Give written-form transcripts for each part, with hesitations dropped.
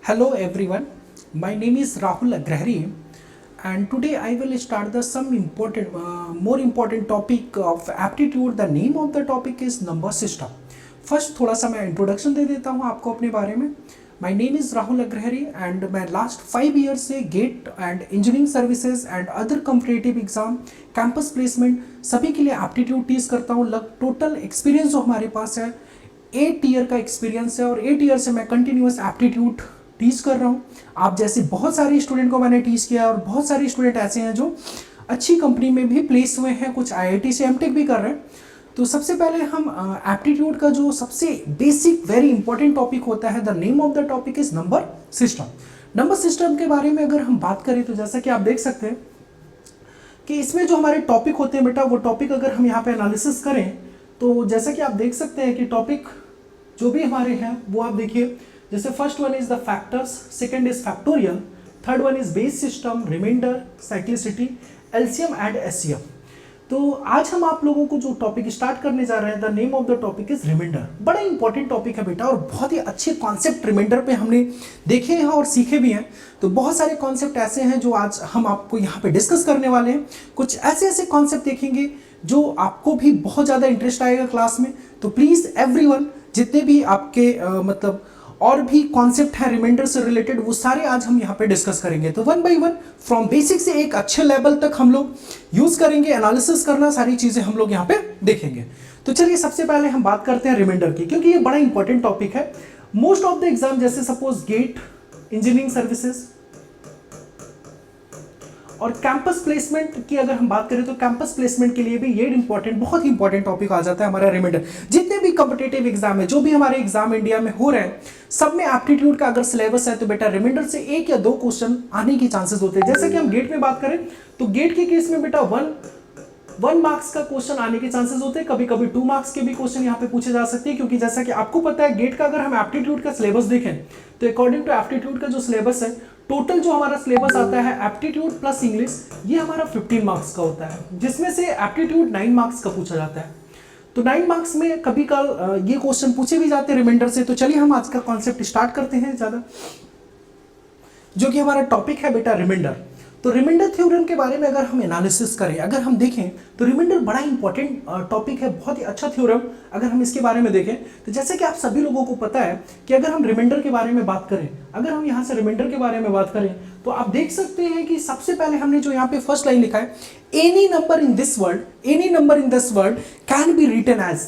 Hello everyone, my name is Rahul Agrahari and today I will start more important topic of aptitude. The name of the topic is number system. First थोड़ा सा मैं introduction दे देता हूँ आपको अपने बारे में. My name is Rahul Agrahari and मैं last 5 years से GATE and engineering services and other competitive exam campus placement सभी के लिए एप्टीट्यूड टीच करता हूँ. टोटल एक्सपीरियंस जो हमारे पास है 8 ईयर का एक्सपीरियंस है और 8 ईयर से मैं कंटिन्यूस एप्टीट्यूड टीच कर रहा हूँ. आप जैसे बहुत सारे स्टूडेंट को मैंने टीच किया और बहुत सारे स्टूडेंट ऐसे हैं जो अच्छी कंपनी में भी प्लेस हुए हैं, कुछ आईआईटी से एमटेक भी कर रहे हैं. तो सबसे पहले हम एप्टीट्यूड का जो सबसे बेसिक वेरी इंपॉर्टेंट टॉपिक होता है, the name of the topic is number system. Number system के बारे में अगर हम बात करें तो जैसा कि आप देख सकते हैं कि इसमें जो हमारे टॉपिक होते हैं बेटा, वो टॉपिक अगर हम यहाँ पे एनालिसिस करें तो जैसा कि आप देख सकते हैं कि टॉपिक जो भी हमारे हैं वो आप देखिए, जैसे first one is the factors, second is factorial, third one is base system, remainder, cyclicity, LCM and HCM. तो आज हम आप लोगों को जो टॉपिक स्टार्ट करने जा रहे हैं, the name of the topic is remainder. बड़ा इंपॉर्टेंट टॉपिक है बेटा और बहुत ही अच्छे कॉन्सेप्ट रिमाइंडर पे हमने देखे हैं और सीखे भी हैं. तो बहुत सारे कॉन्सेप्ट ऐसे हैं जो आज हम आपको यहाँ पे डिस्कस करने वाले हैं. कुछ ऐसे ऐसे कॉन्सेप्ट देखेंगे जो आपको भी बहुत ज़्यादा इंटरेस्ट आएगा क्लास में. तो प्लीज़ एवरीवन, जितने भी आपके और भी कॉन्सेप्ट है रिमाइंडर से रिलेटेड, वो सारे आज हम यहाँ पे डिस्कस करेंगे. तो one by one from basic से एक अच्छे लेवल तक हम लोग यूज करेंगे. एनालिसिस करना, सारी चीजें हम लोग यहाँ पे देखेंगे. तो चलिए सबसे पहले हम बात करते हैं रिमाइंडर की, क्योंकि ये बड़ा इंपॉर्टेंट टॉपिक है. मोस्ट ऑफ द एग्जाम, जैसे सपोज गेट, इंजीनियरिंग सर्विसेज और कैंपस प्लेसमेंट की अगर हम बात करें तो कैंपस प्लेसमेंट के लिए भी ये बहुत ही इंपॉर्टेंट टॉपिक आ जाता है हमारा रिमाइंडर. जितने भी कॉम्पिटिटिव एग्जाम है, जो भी हमारे एग्जाम इंडिया में हो रहे हैं, सब में एप्टीट्यूड का अगर सिलेबस है तो बेटा रिमाइंडर से 1 या 2 क्वेश्चन आने की चांसेस होते हैं. जैसे कि हम गेट में बात करें तो गेट के केस में बेटा 1 मार्क्स का क्वेश्चन आने के चांसेस होते हैं. कभी कभी 2 मार्क्स के भी क्वेश्चन यहाँ पे पूछे जा सकते हैं, क्योंकि जैसा कि आपको पता है गेट का अगर हम एप्टीट्यूड का सिलेबस देखें तो अकॉर्डिंग टू एप्टीट्यूड का जो सिलेबस है, टोटल जो हमारा सिलेबस आता है एप्टीट्यूड प्लस इंग्लिश, ये हमारा 15 मार्क्स का होता है, जिसमें से एप्टीट्यूड 9 मार्क्स का पूछा जाता है. तो 9 मार्क्स में कभी कल ये क्वेश्चन पूछे भी जाते हैं रिमाइंडर से. तो चलिए हम आज का कॉन्सेप्ट स्टार्ट करते हैं ज़्यादा, जो कि हमारा टॉपिक है बेटा रिमाइंडर. तो रिमाइंडर थ्योरम के बारे में अगर हम एनालिसिस करें, अगर हम देखें तो रिमाइंडर बड़ा इंपॉर्टेंट टॉपिक है, बहुत ही अच्छा थ्योरम. अगर हम इसके बारे में देखें तो जैसे कि आप सभी लोगों को पता है कि अगर हम रिमाइंडर के बारे में बात करें, अगर हम यहाँ से रिमाइंडर के बारे में बात करें तो आप देख सकते हैं कि सबसे पहले हमने जो यहाँ पे फर्स्ट लाइन लिखा है, any number in this world can be written as.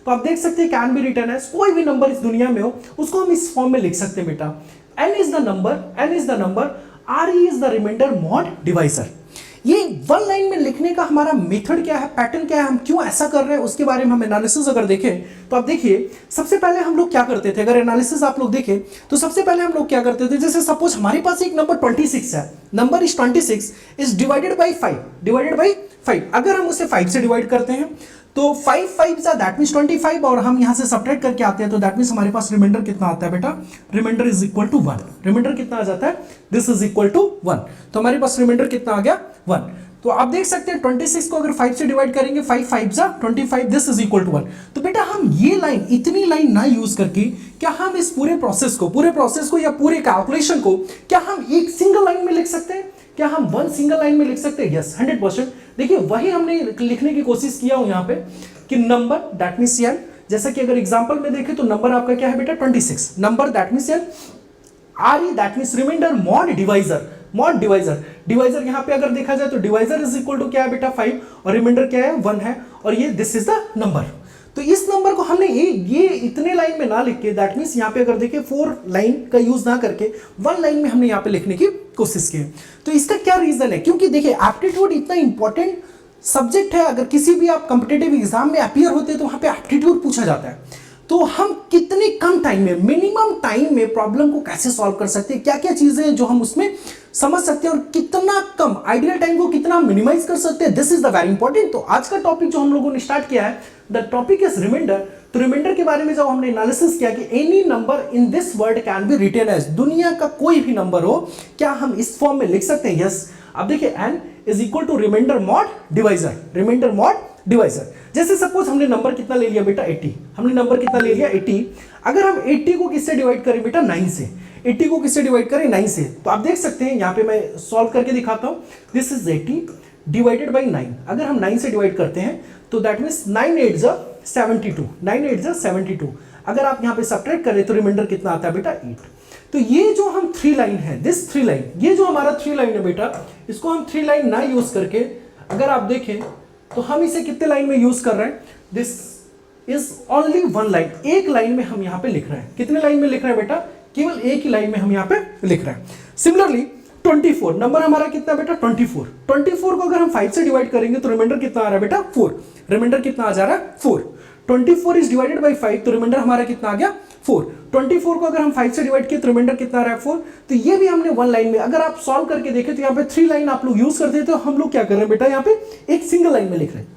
तो आप देख सकते हैं कैन बी रिटन एज, कोई भी नंबर इस दुनिया में हो उसको हम इस फॉर्म में लिख सकते हैं बेटा. n is the number, RE is the remainder mod divisor. ये वन लाइन में लिखने का हमारा मेथड क्या है, पैटर्न क्या है, हम क्यों ऐसा कर रहे हैं, उसके बारे में हम एनालिसिस अगर देखें तो आप देखिए सबसे पहले हम लोग क्या करते थे. अगर एनालिसिस आप लोग देखें तो सबसे पहले हम लोग क्या करते थे, जैसे सपोज हमारे पास एक नंबर 26 है, number is 26 is divided by 5. अगर हम उसे 5 से डिवाइड करते हैं तो 5 5 दैट मीन्स 25 और हम यहाँ से सब्ट्रैक्ट करके आते हैं तो दैट मीन्स हमारे पास रिमाइंडर कितना आता है बेटा, remainder is equal to 1. Remainder कितना आ जाता है, दिस इज इक्वल टू 1. तो हमारे पास रिमाइंडर कितना आ गया, 1. तो आप देख सकते हैं 26 को अगर 5 से डिवाइड करेंगे, 5 5 25, दिस इज इक्वल टू 1. तो बेटा हम ये लाइन, इतनी लाइन ना यूज करके क्या हम इस पूरे प्रोसेस को या पूरे कैलकुलेशन को क्या हम एक सिंगल लाइन में लिख सकते हैं, क्या हम वन सिंगल लाइन में लिख सकते हैं? यस, 100%. देखिए वही हमने लिखने की कोशिश किया हूं यहाँ पे कि नंबर दैट मीन्स n, जैसा कि अगर एग्जांपल में देखें तो नंबर आपका क्या है बेटा 26, number that means n, RE that means reminder mod divisor यहाँ पे अगर देखा जाए तो डिवाइजर इज इक्वल टू क्या है बेटा 5 और रिमाइंडर क्या है 1 है और ये दिस इज द नंबर. तो इस नंबर को हमने ये इतने लाइन में ना लिख के, दैट मीन्स यहाँ पे अगर देखें 4 लाइन का यूज ना करके 1 लाइन में हमने यहाँ पे लिखने की कोशिश की. तो इसका क्या रीजन है, क्योंकि देखिए एप्टीट्यूड इतना इंपॉर्टेंट सब्जेक्ट है. अगर किसी भी आप कॉम्पिटिटिव एग्जाम में अपीयर होते हैं तो वहाँ पे एप्टीट्यूड पूछा जाता है. तो हम कितने कम टाइम में, मिनिमम टाइम में प्रॉब्लम को कैसे सॉल्व कर सकते हैं, क्या क्या चीजें हैं जो हम उसमें समझ सकते हैं और कितना कम आइडियल टाइम को कितना मिनिमाइज कर सकते हैं, this is the very important. तो आज का टॉपिक जो हम लोगों ने स्टार्ट किया है, द टॉपिक इज रिमाइंडर. तो रिमाइंडर के बारे में जब हमने एनालिसिस किया कि any number in this world can be written as, दुनिया का कोई भी नंबर हो क्या हम इस फॉर्म में लिख सकते हैं? यस. अब देखिए n is equal to remainder mod divisor. जैसे सपोज हमने नंबर कितना ले लिया बेटा 80, हमने नंबर कितना ले लिया 80। अगर हम 80 को किससे डिवाइड करें बेटा 9 से, 80 को किससे डिवाइड करें 9 से, तो आप देख सकते हैं यहाँ पे मैं सॉल्व करके दिखाता हूँ। This is 80 divided by 9। अगर हम 9 से डिवाइड करते हैं तो दैट मीन्स 9 8 जा 72, 9 8 जा 72। अगर आप यहाँ पे सब्ट्रैक्ट करें तो रिमाइंडर कितना आता है बेटा 8। तो ये जो हम 3 लाइन है, दिस 3 लाइन, ये जो हमारा 3 लाइन है बेटा, इसको हम 3 लाइन ना यूज करके अगर आप देखें तो हम इसे कितने लाइन में यूज कर रहे हैं, दिस इज ओनली 1 लाइन, एक लाइन में हम यहाँ पे लिख रहे हैं। कितने लाइन में लिख रहे हैं बेटा, केवल एक ही लाइन में हम यहाँ पे लिख रहे हैं। सिमिलरली 24 नंबर हमारा कितना बेटा 24, 24 को अगर हम 5 से डिवाइड करेंगे तो रिमाइंडर कितना आ रहा है बेटा 4, रिमाइंडर कितना आ जा रहा है 4। 24 इज डिवाइडेड बाई 5 तो रिमाइंडर हमारा कितना आ गया 4। 24 को अगर हम 5 से डिवाइड किए तो रिमाइंडर कितना आ रहा है 4। तो ये भी हमने 1 लाइन में, अगर आप सॉल्व करके देखें तो यहाँ पे 3 लाइन आप लोग यूज करते हैं, तो हम लोग क्या कर रहे हैं बेटा यहाँ पे एक सिंगल लाइन में लिख रहे हैं।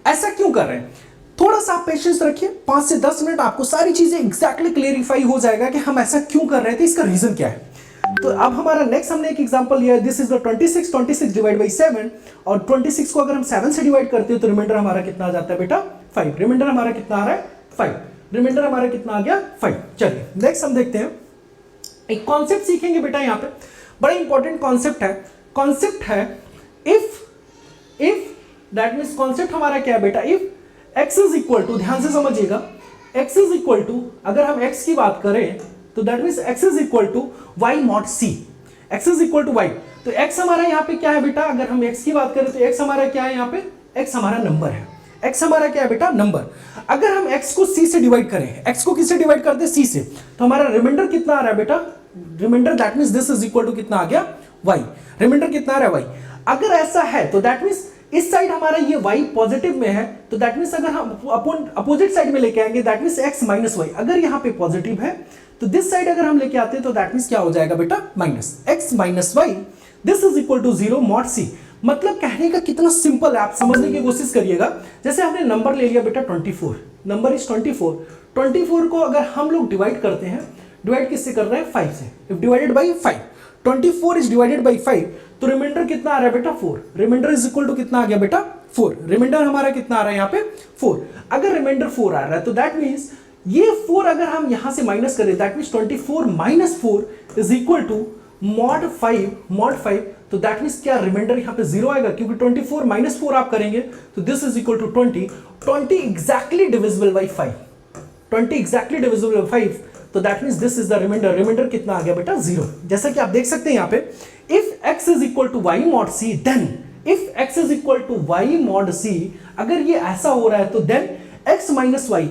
ऐसा क्यों कर रहे हैं, थोड़ा सा पेशेंस रखिए, 5 से 10 मिनट आपको सारी चीजें एग्जैक्टली क्लियरिफाई हो जाएगा कि हम ऐसा क्यों कर रहे थे, इसका रीजन क्या है। तो अब हमारा नेक्स्ट हमने एक एग्जांपल लिया है, this is the 26, 26 divide by 7, और 26 को अगर हम 7 से डिवाइड करते हो तो रिमाइंडर हमारा कितना आ जाता है बेटा 5। रिमाइंडर हमारा कितना आ रहा है 5, रिमाइंडर हमारा कितना आ गया 5। चलिए नेक्स्ट हम देखते हैं, एक कॉन्सेप्ट सीखेंगे बेटा यहाँ पे, बड़ा इंपॉर्टेंट कॉन्सेप्ट है इफ दैट मीन्स कॉन्सेप्ट हमारा क्या है बेटा, if x is equal to, ध्यान से समझिएगा, x इज इक्वल टू, अगर हम x की बात करें तो that means x is equal to y mod c, x is equal to y। तो x हमारा यहाँ पे क्या है बेटा, अगर हम x की बात करें तो x हमारा क्या है यहाँ पे, x हमारा नंबर है, x हमारा क्या है बेटा नंबर। अगर हम x को c से डिवाइड करें, x को किससे डिवाइड करते हैं c से, तो हमारा रिमाइंडर कितना आ रहा है बेटा, remainder that means this is equal to कितना आ गया y, रिमाइंडर कितना आ रहा है y। अगर ऐसा है तो दैट मीन्स इस साइड हमारा ये y पॉजिटिव में है, तो दैट मीन्स अगर हम अपोजिट साइड में लेके आएंगे that means x minus y, अगर यहाँ पे पॉजिटिव है तो दिस साइड अगर हम लेके आते हैं तो दैट मीन्स क्या हो जाएगा बेटा minus x minus y, this is equal to 0 mod c। मतलब कहने का कितना सिंपल है, आप समझने की कोशिश करिएगा। जैसे हमने नंबर ले लिया बेटा 24, नंबर इज 24, 24 को अगर हम लोग डिवाइड करते हैं, डिवाइड किससे कर रहे हैं 5 से, if divided by 5, 24 is divided by 5 तो रिमाइंडर कितना आ रहा है बेटा 4, रिमाइंडर इज इक्वल टू कितना आ गया बेटा 4, रिमाइंडर हमारा कितना आ रहा है यहाँ पे 4। अगर रिमाइंडर 4 आ रहा है तो दैट मीन्स ये 4 अगर हम यहां से माइनस करें that means 24 minus 4 is equal to mod 5, तो दैट मीन्स क्या रिमाइंडर यहाँ पे 0 आएगा, क्योंकि 24 माइनस 4 आप करेंगे तो this is equal to 20 exactly divisible by 5, 20 exactly divisible by 5, तो that means this is the remainder, remainder कितना आ गया बेटा 0। जैसा कि आप देख सकते हैं यहाँ पे, if x is equal to y mod c, then if x is equal to y mod c, अगर ये ऐसा हो रहा है तो then x minus y,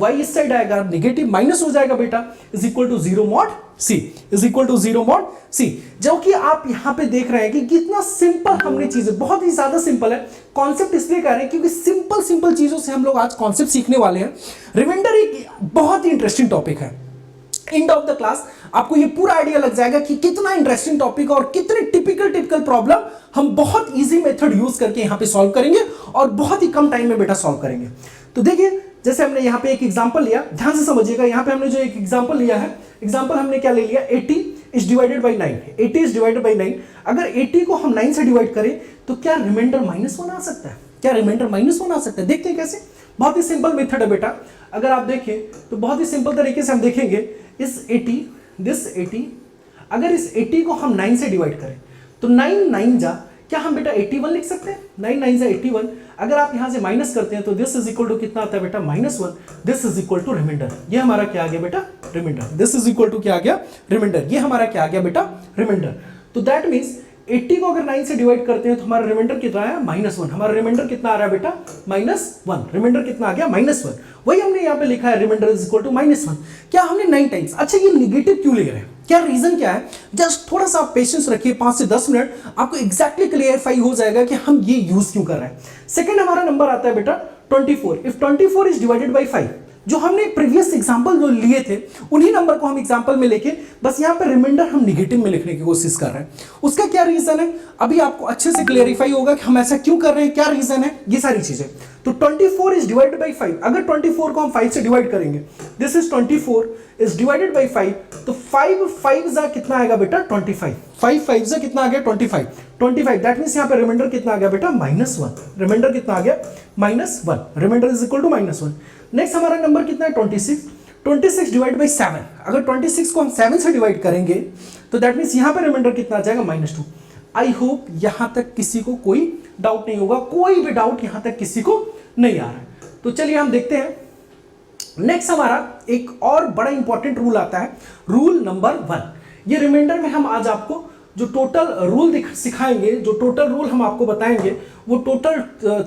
y इस साइड आएगा, नेगेटिव माइनस हो जाएगा बेटा, is equal to 0 mod c, is equal to 0 mod c। जो कि आप यहां पे देख रहे हैं कि कितना सिंपल हमने चीजें, बहुत ही ज्यादा सिंपल है कॉन्सेप्ट, इसलिए कह रहे हैं क्योंकि सिंपल चीजों से हम लोग आज कॉन्सेप्ट सीखने वाले हैं। रिमाइंडर एक बहुत ही इंटरेस्टिंग टॉपिक है, एंड ऑफ द क्लास आपको ये पूरा आइडिया लग जाएगा कि कितना इंटरेस्टिंग टॉपिक और कितने टिपिकल प्रॉब्लम हम बहुत इजी मेथड यूज करके यहाँ पे सॉल्व करेंगे और बहुत ही कम टाइम में बेटा सॉल्व करेंगे। तो देखिए जैसे हमने यहाँ पे एक एग्जांपल लिया, ध्यान से समझिएगा, यहाँ पे हमने जो एक एग्जांपल लिया है, एग्जांपल हमने क्या ले लिया 80 is divided by 9, 80 is divided by 9। अगर 80 को हम 9 से डिवाइड करें तो क्या रिमाइंडर -1 आ सकता है, क्या रिमाइंडर -1 आ सकता है। देखते हैं कैसे, बहुत ही सिंपल मेथड है बेटा। अगर आप देखें तो बहुत ही सिंपल तरीके से हम देखेंगे, इस 80 अगर इस 80 को हम 9 से डिवाइड करें तो 9 9 जा, क्या हम बेटा 81 लिख सकते हैं, 9 9 जा 81। अगर आप यहां से माइनस करते हैं तो दिस इज इक्वल टू कितना आता है बेटा -1, this is equal to remainder, ये हमारा क्या आ गया बेटा remainder, this is equal to क्या आ गया रिमाइंडर, ये हमारा क्या आ गया बेटा रिमाइंडर। तो दैट मीन्स 80 को अगर 9 से डिवाइड करते हैं तो हमारा रिमाइंडर कितना आया -1, हमारा रिमाइंडर कितना आ रहा है बेटा -1, रिमाइंडर कितना आ गया -1। वही हमने यहाँ पे लिखा है रिमाइंडर इज इक्वल टू -1। क्या हमने 9 टाइम्स, अच्छा ये निगेटिव क्यों ले रहे हैं, क्या रीजन क्या है, जस्ट थोड़ा सा पेशेंस रखिए, 5 से 10 मिनट आपको एग्जैक्टली क्लियरफाई हो जाएगा कि हम ये यूज क्यों कर रहे हैं। सेकंड हमारा नंबर आता है बेटा 24, इफ 24 इज डिवाइडेड बाई 5, जो हमने प्रीवियस एग्जांपल जो लिए थे उन्हीं नंबर को हम एग्जांपल में लेके बस यहाँ पे रिमाइंडर हम निगेटिव में लिखने की कोशिश कर रहे हैं। उसका क्या रीजन है अभी आपको अच्छे से क्लियरिफाई होगा कि हम ऐसा क्यों कर रहे हैं, क्या रीजन है, ये सारी चीजें। तो 24 इज डिवाइडेड बाई 5, अगर 24 को हम 5 से डिवाइड करेंगे, this is 24 is divided by 5, तो 5 5 जा कितना आएगा बेटा 25, 5 5 जा कितना आ गया 25, 25 दैट मीन्स यहाँ पे रिमाइंडर कितना आ गया बेटा -1, रिमाइंडर कितना आ गया -1, remainder is equal to -1। Next हमारा नंबर कितना है 26, 26 डिवाइड बाई 7, अगर 26 को हम 7 से डिवाइड करेंगे तो दैट मीन्स यहाँ पे रिमाइंडर कितना आ जाएगा -2। आई होप यहां तक किसी को कोई डाउट नहीं होगा, कोई भी डाउट यहां तक किसी को नहीं आ रहा है। तो चलिए हम देखते हैं नेक्स्ट हमारा एक और बड़ा इंपॉर्टेंट रूल आता है, रूल नंबर 1। ये रिमाइंडर में हम आज आपको जो टोटल रूल सिखाएंगे, जो टोटल रूल हम आपको बताएंगे, वो टोटल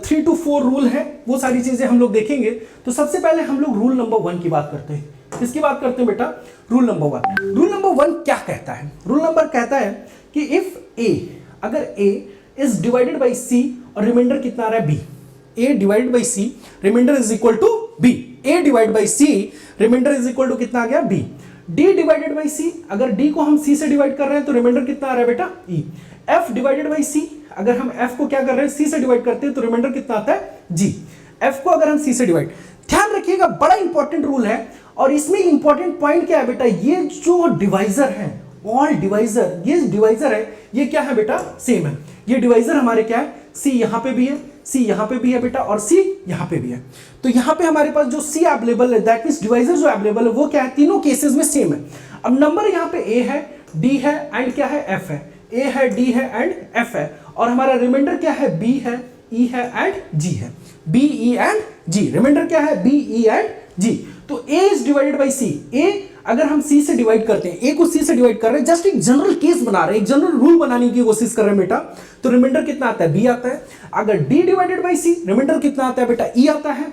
3 to 4 रूल है, वो सारी चीजें हम लोग देखेंगे। तो सबसे पहले हम लोग रूल नंबर 1 की बात करते हैं। किसकी बात करते हैं बेटा? Rule number 1। रूल नंबर 1 क्या कहता है? रूल नंबर कहता है कि इफ ए, अगर a is divided by c और रिमाइंडर कितना आ रहा है b, a divided by c remainder is equal to b, a divide by c remainder is equal to कितना आ गया b, d divided by c, अगर d को हम c से डिवाइड कर रहे हैं तो रिमाइंडर कितना आ रहा है बेटा e, f divided by c, अगर हम f को क्या कर रहे हैं c से डिवाइड करते हैं तो रिमाइंडर कितना आता है g, f को अगर हम c से डिवाइड, ध्यान रखिएगा बड़ा इंपॉर्टेंट रूल है। और इसमें इंपॉर्टेंट पॉइंट क्या है बेटा, ये जो डिवाइजर है, ऑल डिवाइजर, ये डिवाइजर है, ये क्या है बेटा सेम है। ये डिवाइजर हमारे क्या है, c यहां पे भी है, c यहां पे भी है बेटा, और c यहां पे भी है। तो यहां पे हमारे पास जो c अवेलेबल है, दैट मींस डिवाइजर जो अवेलेबल है वो क्या है, तीनों केसेस में सेम है। अब नंबर यहां पे a है, d है एंड क्या है f है, a है, d है एंड f है, और हमारा रिमाइंडर क्या है, b है, e है एंड g है, b e and g, remainder क्या है b e एंड g। तो a is divided by c, a अगर हम c से डिवाइड करते हैं, a को c से डिवाइड कर रहे हैं, जस्ट एक जनरल केस बना रहे हैं, एक जनरल रूल बनाने की कोशिश कर रहे हैं बेटा, तो रिमाइंडर कितना आता है b आता है। अगर d divided by c remainder कितना आता है बेटा e आता है,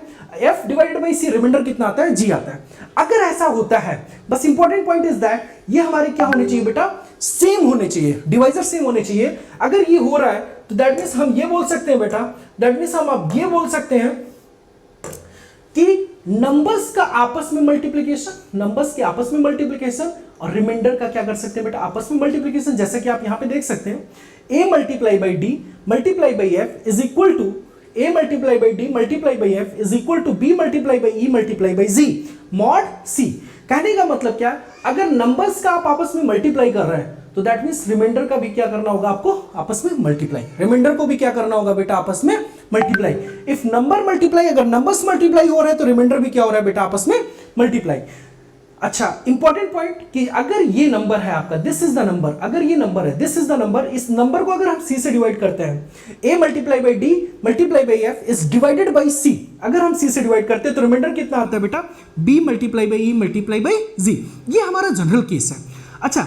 f divided by c remainder कितना आता है g आता है। अगर ऐसा होता है, बस इंपॉर्टेंट पॉइंट इज दैट ये हमारे क्या होने चाहिए बेटा, सेम होने चाहिए, डिवाइजर सेम होने चाहिए। अगर ये हो रहा है तो दैट मीन्स हम ये बोल सकते हैं बेटा, दैट मीन्स हम अब ये बोल सकते हैं कि नंबर्स का आपस में मल्टीप्लिकेशन, नंबर्स के आपस में मल्टीप्लिकेशन, और रिमाइंडर का क्या कर सकते हैं बेटा, आपस में मल्टीप्लिकेशन। जैसे कि आप यहां पे देख सकते हैं, a multiply by d multiply by f is equal to a multiply by d multiply by f is equal to b multiply by e multiply by z mod c। कहने का मतलब क्या है, अगर नंबर्स का आप आपस में मल्टीप्लाई कर रहे हैं तो दैट मींस रिमाइंडर का भी क्या करना होगा आपको, आपस में मल्टीप्लाई, रिमाइंडर को भी क्या करना होगा बेटा, आपस में मल्टीप्लाई। इफ नंबर मल्टीप्लाई, अगर नंबर्स मल्टीप्लाई हो रहे हैं तो रिमाइंडर भी क्या हो रहा है बेटा, आपस में मल्टीप्लाई। अच्छा इंपॉर्टेंट पॉइंट कि अगर ये नंबर है आपका, दिस इज द नंबर, अगर ये नंबर है, दिस इज द नंबर, इस नंबर को अगर हम c से डिवाइड करते हैं, a multiply by d multiply by f is divided by c, अगर हम c से डिवाइड करते हैं तो रिमाइंडर कितना आता है बेटा, b multiply by e multiply by z। ये हमारा जनरल केस है। अच्छा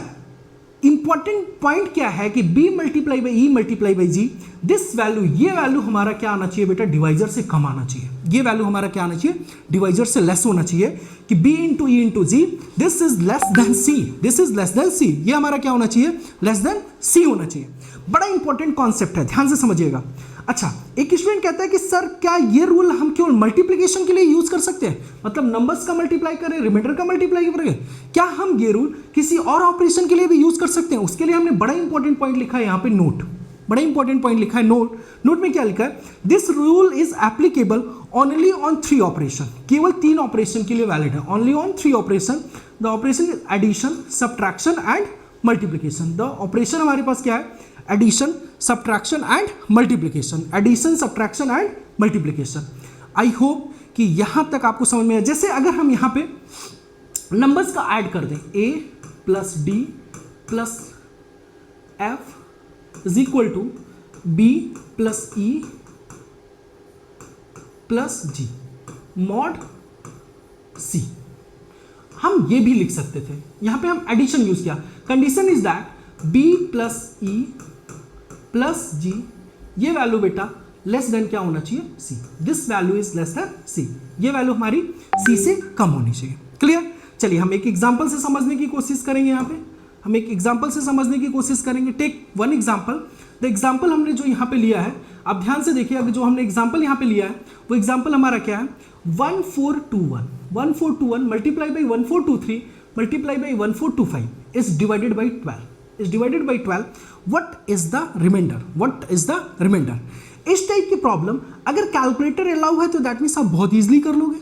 इंपॉर्टेंट पॉइंट क्या है कि b multiply by e multiply by g, this value, ये वैल्यू हमारा क्या आना चाहिए बेटा, डिवाइजर से कम आना चाहिए। ये वैल्यू हमारा क्या आना चाहिए, डिवाइजर से लेस होना चाहिए कि b into e into g, this is less than c, this is less than c, ये हमारा क्या होना चाहिए, लेस देन c होना चाहिए। बड़ा इंपॉर्टेंट कॉन्सेप्ट है, ध्यान से समझिएगा। अच्छा एक स्टूडेंट कहता है कि सर क्या ये रूल हम केवल मल्टीप्लिकेशन के लिए यूज कर सकते हैं, मतलब नंबर्स का मल्टीप्लाई करें, रिमाइंडर का मल्टीप्लाई करें, क्या हम ये रूल किसी और ऑपरेशन के लिए भी यूज कर सकते हैं? उसके लिए हमने बड़ा इंपॉर्टेंट पॉइंट लिखा है यहाँ पे, नोट, बड़ा इंपॉर्टेंट पॉइंट लिखा है नोट। नोट में क्या लिखा है, this rule is applicable only on 3 operation, केवल 3 ऑपरेशन के लिए वैलिड है, only on 3 operation. The operation is addition, subtraction and multiplication. The operation हमारे पास क्या है, addition, subtraction and multiplication, addition, subtraction and multiplication. I hope कि यहां तक आपको समझ में आया। जैसे अगर हम यहां पे नंबर्स का ऐड कर दें, a plus d plus f is equal to b plus e plus g mod c, हम ये भी लिख सकते थे। यहां पे हम एडिशन यूज किया, condition is that b plus e plus g, ये वैल्यू बेटा लेस देन क्या होना चाहिए, c, this value is less than c, ये वैल्यू हमारी c से कम होनी चाहिए। क्लियर? चलिए हम एक एग्जांपल से समझने की कोशिश करेंगे। यहाँ पे हम एक एग्जांपल से समझने की कोशिश करेंगे। Take one example. The example हमने जो यहाँ पे लिया है, आप ध्यान से देखिए, अगर जो हमने एग्जांपल यहाँ पे लिया है वो एग्जांपल हमारा क्या है, 1421, 1421 multiply by 1423 multiply by 1425 is divided by 12, is divided by 12. What is the remainder? What is the remainder? इस टाइप की प्रॉब्लम अगर कैलकुलेटर अलाउ है तो दैट मीन्स आप बहुत ईजिली कर लोगे,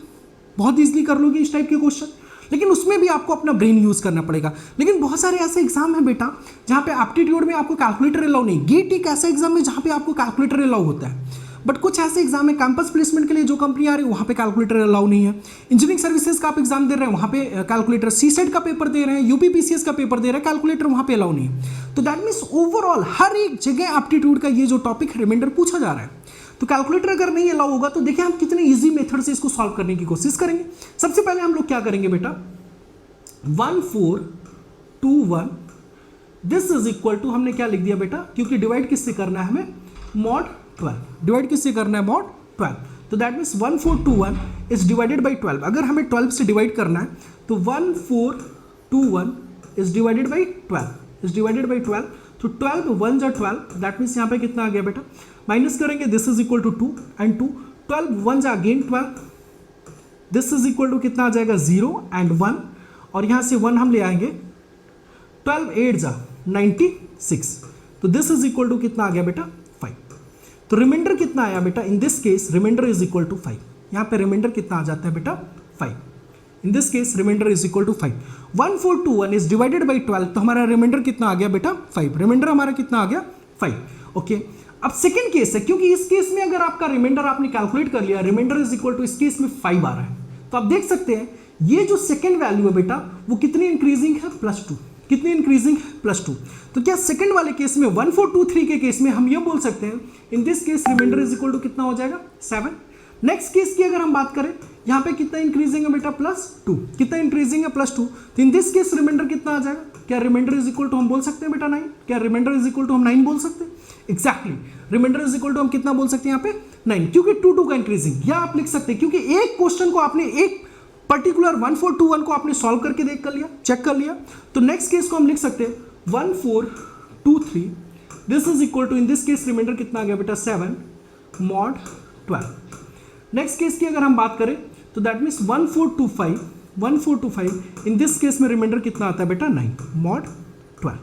बहुत ईजिली कर लोगे इस टाइप के क्वेश्चन, लेकिन उसमें भी आपको अपना ब्रेन यूज़ करना पड़ेगा। लेकिन बहुत सारे ऐसे एग्जाम है बेटा जहाँ पे एप्टीट्यूड में आपको कैलकुलेटर अलाउ नहीं, गेट एक ऐसा एग्जाम है जहाँ पे आपको कैलकुलेटर अलाउ होता है, बट कुछ ऐसे एग्जाम है कैंपस प्लेसमेंट के लिए जो कंपनी आ रही है वहाँ पे कैलकुलेटर अलाउ नहीं है। इंजीनियरिंग सर्विसेज का आप एग्जाम दे रहे हैं वहाँ पे कैलकुलेटर, सीसेट का पेपर दे रहे हैं, यूपीपीसीएस का पेपर दे रहे हैं, कैलकुलेटर वहाँ पे अलाउ नहीं है। तो दैट मीन्स ओवरऑल हर एक जगह एप्टीट्यूड का ये जो टॉपिक रिमाइंडर पूछा जा रहा है, तो कैलकुलेटर अगर नहीं अलाउ होगा तो देखिए हम कितने ईजी मेथड से इसको सॉल्व करने की कोशिश करेंगे। सबसे पहले हम लोग क्या करेंगे बेटा, 1421 दिस इज इक्वल टू, हमने क्या लिख दिया बेटा, क्योंकि डिवाइड किससे करना है हमें, मॉड 12, डिवाइड किससे करना है, मॉड 12, तो that means 1421 is divided by 12। अगर हमें 12 से डिवाइड करना है तो 1421 is divided by 12, is divided by 12, तो 12 1 जा 12, दैट मीन्स यहाँ पे कितना आ गया बेटा, माइनस करेंगे this is equal to 2 and 2, 12 1 जा again 12, this is equal to कितना आ जाएगा 0 एंड 1, और यहाँ से 1 हम ले आएंगे, 12 8 जा 96, तो दिस इज इक्वल टू कितना आ गया बेटा 5। तो रिमाइंडर कितना आया बेटा, in this case remainder is equal to 5, यहाँ पे रिमाइंडर कितना आ जाता है बेटा 5, in this case remainder is equal to 5। 1421 is divided by 12, तो हमारा रिमाइंडर कितना आ गया बेटा 5, रिमाइंडर हमारा कितना आ गया 5। ओके, अब सेकंड केस है, क्योंकि इस केस में अगर आपका रिमाइंडर आपने कैलकुलेट कर लिया, रिमाइंडर इज इक्वल टू इस केस में 5 आ रहा है, तो आप देख सकते हैं ये जो सेकंड वैल्यू है बेटा वो कितनी इंक्रीजिंग है, +2, कितनी इंक्रीजिंग है, +2। तो क्या सेकंड वाले केस में 1423 के केस में हम ये बोल सकते हैं in this case remainder is equal to कितना हो जाएगा 7। नेक्स्ट केस की अगर हम बात करें, यहाँ पे कितना इंक्रीजिंग है बेटा +2, कितना इंक्रीजिंग है +2, तो इन दिस केस रिमाइंडर कितना आ जाएगा, क्या रिमाइंडर इज इक्वल टू हम बोल सकते हैं बेटा 9, क्या रिमाइंडर इज इक्वल टू हम 9 बोल सकते हैं, exactly remainder is equal to हम कितना बोल सकते हैं यहाँ पे 9, क्योंकि 2 का इंक्रीजिंग, या आप लिख सकते हैं क्योंकि एक क्वेश्चन को आपने एक पर्टिकुलर 1421 को आपने सॉल्व करके देख कर लिया, चेक कर लिया, तो नेक्स्ट केस को हम लिख सकते हैं 1423 this is equal to, in this case remainder कितना आ गया बेटा 7 मॉड 12। नेक्स्ट केस की अगर हम बात करें तो that means 1425 in this case में रिमाइंडर कितना आता है बेटा 9 मॉड 12।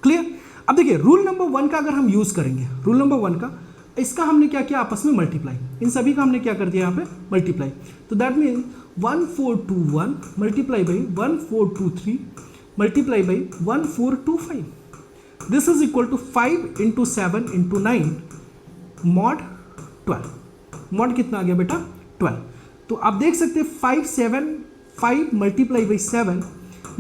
क्लियर। अब देखिए रूल नंबर 1 का अगर हम यूज करेंगे, रूल नंबर 1 का, इसका हमने क्या किया आपस में मल्टीप्लाई, इन सभी का हमने क्या कर दिया यहाँ पे मल्टीप्लाई, तो that mean 1421 multiply by 1423 multiply by 1425, this is equal to 5 into 7 into 9 mod 12, mod कितना आ गया बेटा 12। तो आप देख सकते हैं 5 मल्टीप्लाई बाई 7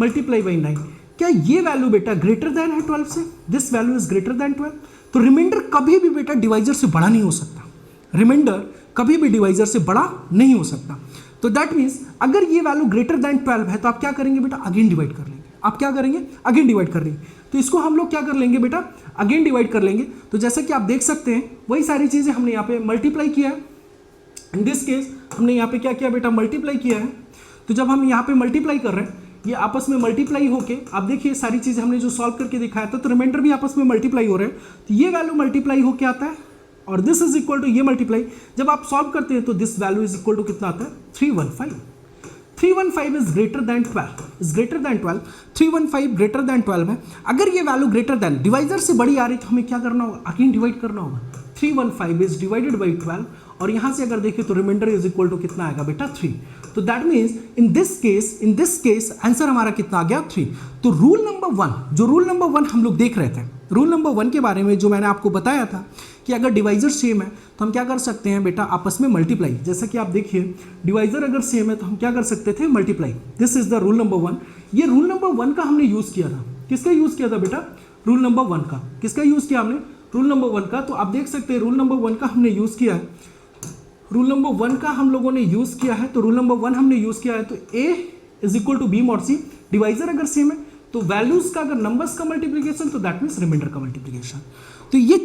मल्टीप्लाई बाई 9, क्या ये वैल्यू बेटा ग्रेटर देन है 12 से, this value is greater than 12, तो रिमाइंडर कभी भी बेटा डिवाइजर से बड़ा नहीं हो सकता, रिमाइंडर कभी भी डिवाइजर से बड़ा नहीं हो सकता। तो दैट मीन्स अगर ये वैल्यू ग्रेटर देन 12 है तो आप क्या करेंगे बेटा अगेन डिवाइड कर लेंगे, आप क्या करेंगे अगेन डिवाइड कर लेंगे, तो इसको हम लोग क्या कर लेंगे बेटा अगेन डिवाइड कर लेंगे। तो जैसा कि आप देख सकते हैं वही सारी चीज़ें हमने यहाँ पे मल्टीप्लाई किया है, इन दिस केस हमने यहाँ पे क्या किया बेटा मल्टीप्लाई किया है, तो जब हम यहाँ पे मल्टीप्लाई कर रहे हैं ये आपस में मल्टीप्लाई होके, आप देखिए सारी चीज़ें हमने जो सॉल्व करके दिखाया था, तो रिमाइंडर भी आपस में मल्टीप्लाई हो रहे हैं, तो ये वैल्यू मल्टीप्लाई होके आता है और दिस इज इक्वल टू ये मल्टीप्लाई, जब आप सॉल्व करते हैं तो this value is equal to कितना आता है 315 is greater than 12, is greater than 12, 315 greater than 12 है। अगर ये वैल्यू ग्रेटर देन डिवाइजर से बड़ी आ रही तो हमें क्या करना होगा अगेन डिवाइड करना होगा, 315 इज डिवाइडेड बाई 12, और यहाँ से अगर देखें तो रिमाइंडर इज इक्वल टू कितना आएगा बेटा 3, तो that means in this case answer हमारा कितना आ गया 3। तो रूल नंबर 1, जो रूल नंबर 1 हम लोग देख रहे थे, रूल नंबर 1 के बारे में जो मैंने आपको बताया था कि अगर डिवाइजर सेम है तो हम क्या कर सकते हैं बेटा आपस में मल्टीप्लाई, जैसा कि आप देखिए डिवाइजर अगर सेम है तो हम क्या कर सकते थे multiply, this is the rule number 1। ये रूल नंबर 1 का हमने यूज़ किया था, किसका यूज़ किया था बेटा रूल नंबर 1 का, किसका यूज़ किया हमने रूल नंबर 1 का, तो आप देख सकते हैं रूल नंबर 1 का हमने यूज़ किया है, रूल नंबर 1 का हम लोगों ने यूज़ किया है, तो रूल नंबर 1 हमने यूज़ किया है, तो A is equal to B mod C, divisor अगर सेम है तो वैल्यूज का अगर नंबर्स का मल्टीप्लिकेशन तो दैट मीन्स रिमाइंडर का मल्टीप्लिकेशन। तो ये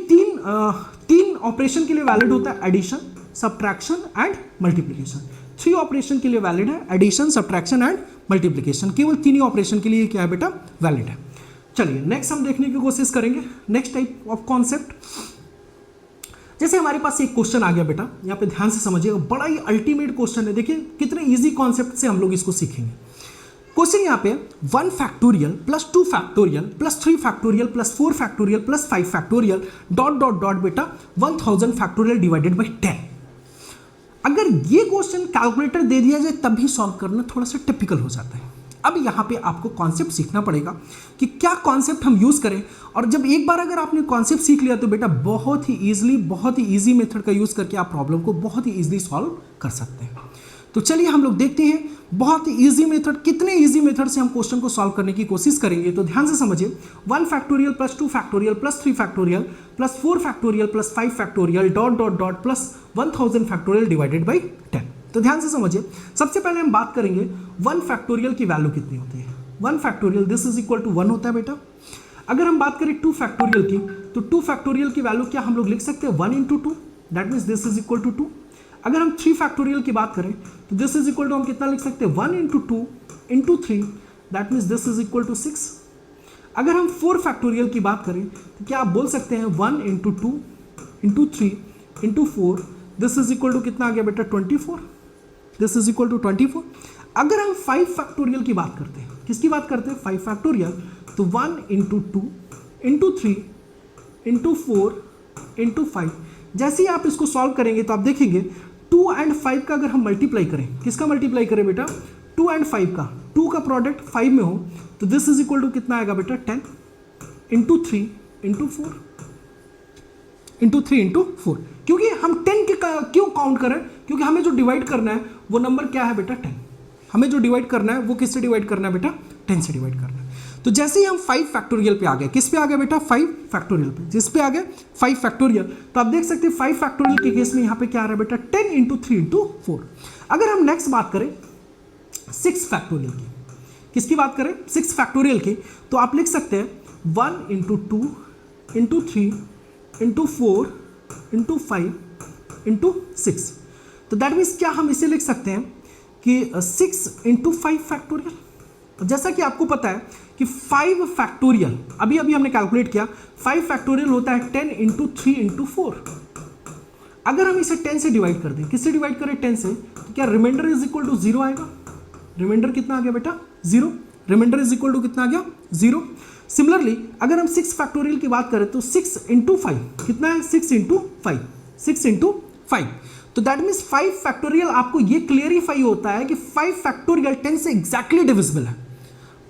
तीन ऑपरेशन के लिए वैलिड होता है, addition subtraction and multiplication. 3 operation के लिए वैलिड है, एडिशन सब्ट्रैक्शन एंड मल्टीप्लिकेशन, केवल 3 ही ऑपरेशन के लिए क्या है बेटा वैलिड है। चलिए नेक्स्ट हम देखने की कोशिश करेंगे नेक्स्ट टाइप ऑफ कॉन्सेप्ट। जैसे हमारे पास एक क्वेश्चन आ गया बेटा, यहाँ पे ध्यान से समझिएगा, बड़ा ही अल्टीमेट क्वेश्चन है, देखिए कितने इजी कॉन्सेप्ट से हम लोग इसको सीखेंगे। क्वेश्चन यहाँ पे 1 factorial plus 2 factorial plus 3 factorial plus 4 factorial plus 5 factorial dot dot dot बेटा 1000 फैक्टोरियल डिवाइडेड बाई 10। अगर ये क्वेश्चन कैलकुलेटर दे दिया जाए तब भी सॉल्व करना थोड़ा सा टिपिकल हो जाता है। अब यहाँ पे आपको कॉन्सेप्ट सीखना पड़ेगा कि क्या कॉन्सेप्ट हम यूज़ करें, और जब एक बार अगर आपने कॉन्सेप्ट सीख लिया तो बेटा बहुत ही ईजी मेथड का यूज़ करके आप प्रॉब्लम को बहुत ही ईजिली सॉल्व कर सकते हैं। तो चलिए हम लोग देखते हैं बहुत ही ईजी मेथड, कितने ईजी मेथड से हम क्वेश्चन को सॉल्व करने की कोशिश करेंगे। तो ध्यान से समझिए, 1 factorial plus 2 factorial plus 3 factorial plus 4 factorial plus 5 factorial dot dot dot plus 1000 factorial divided by 10। तो ध्यान से समझिए, सबसे पहले हम बात करेंगे 1 फैक्टोरियल की वैल्यू कितनी होती है। 1 factorial this is equal to 1 होता है बेटा। अगर हम बात करें 2 फैक्टोरियल की, तो 2 फैक्टोरियल की वैल्यू क्या हम लोग लिख सकते हैं 1 into 2, that means this is equal to 2। अगर हम 3 फैक्टोरियल की बात करें तो दिस इज इक्वल टू हम कितना लिख सकते हैं 1 into 2 into 3, that means this is equal to 6। अगर हम 4 फैक्टोरियल की बात करें तो क्या आप बोल सकते हैं 1 into 2 into 3 into 4, this is equal to कितना आ गया बेटा 24, दिस इज इक्वल टू 24। अगर हम 5 फैक्टोरियल की बात करते हैं, किसकी बात करते हैं 5 फैक्टोरियल, तो 1 इंटू 2 इंटू 3 इंटू 4 इंटू 5। जैसे ही आप इसको सॉल्व करेंगे तो आप देखेंगे 2 एंड 5 का अगर हम मल्टीप्लाई करें, किसका मल्टीप्लाई करें बेटा 2 एंड 5 का, 2 का प्रोडक्ट 5 में हो तो दिस इज इक्वल टू कितना आएगा बेटा 10 इंटू 3 इंटू 4 इंटू 3 इंटू 4। क्योंकि हम 10 के क्यों काउंट करें, क्योंकि हमें जो डिवाइड करना है वो नंबर क्या है बेटा 10। हमें जो डिवाइड करना है वो किससे डिवाइड करना है बेटा 10 से डिवाइड करना है। तो जैसे ही हम 5 फैक्टोरियल पे आ गए, किस पे आ गए बेटा 5 फैक्टोरियल पे, जिस पे आ गए 5 फैक्टोरियल, तो आप देख सकते हैं 5 फैक्टोरियल के केस में यहाँ पे क्या आ रहा है बेटा 10 इंटू 3 इंटू 4। अगर हम नेक्स्ट बात करें 6 फैक्टोरियल की, किसकी बात करें 6 फैक्टोरियल की, तो आप लिख सकते हैं 1 into 2 into 3 into 4 into 5 into 6। तो दैट मीन्स क्या हम इसे लिख सकते हैं कि 6 इंटू 5 फैक्टोरियल। जैसा कि आपको पता है कि 5 फैक्टोरियल अभी हमने कैलकुलेट किया, 5 फैक्टोरियल होता है 10 इंटू 3 इंटू 4। अगर हम इसे 10 से डिवाइड कर दें, किससे डिवाइड करें 10 से, तो क्या रिमाइंडर इज इक्वल टू 0 आएगा। रिमाइंडर कितना आ गया बेटा 0, रिमाइंडर इज इक्वल टू कितना आ गया 0। सिमिलरली अगर हम 6 फैक्टोरियल की बात करें तो 6 इंटू 5 कितना है 6 इंटू 5, 6 इंटू 5। तो दैट मीन्स 5 फैक्टोरियल आपको ये क्लियरिफाई होता है कि 5 फैक्टोरियल 10 से एग्जैक्टली डिविजिबल है,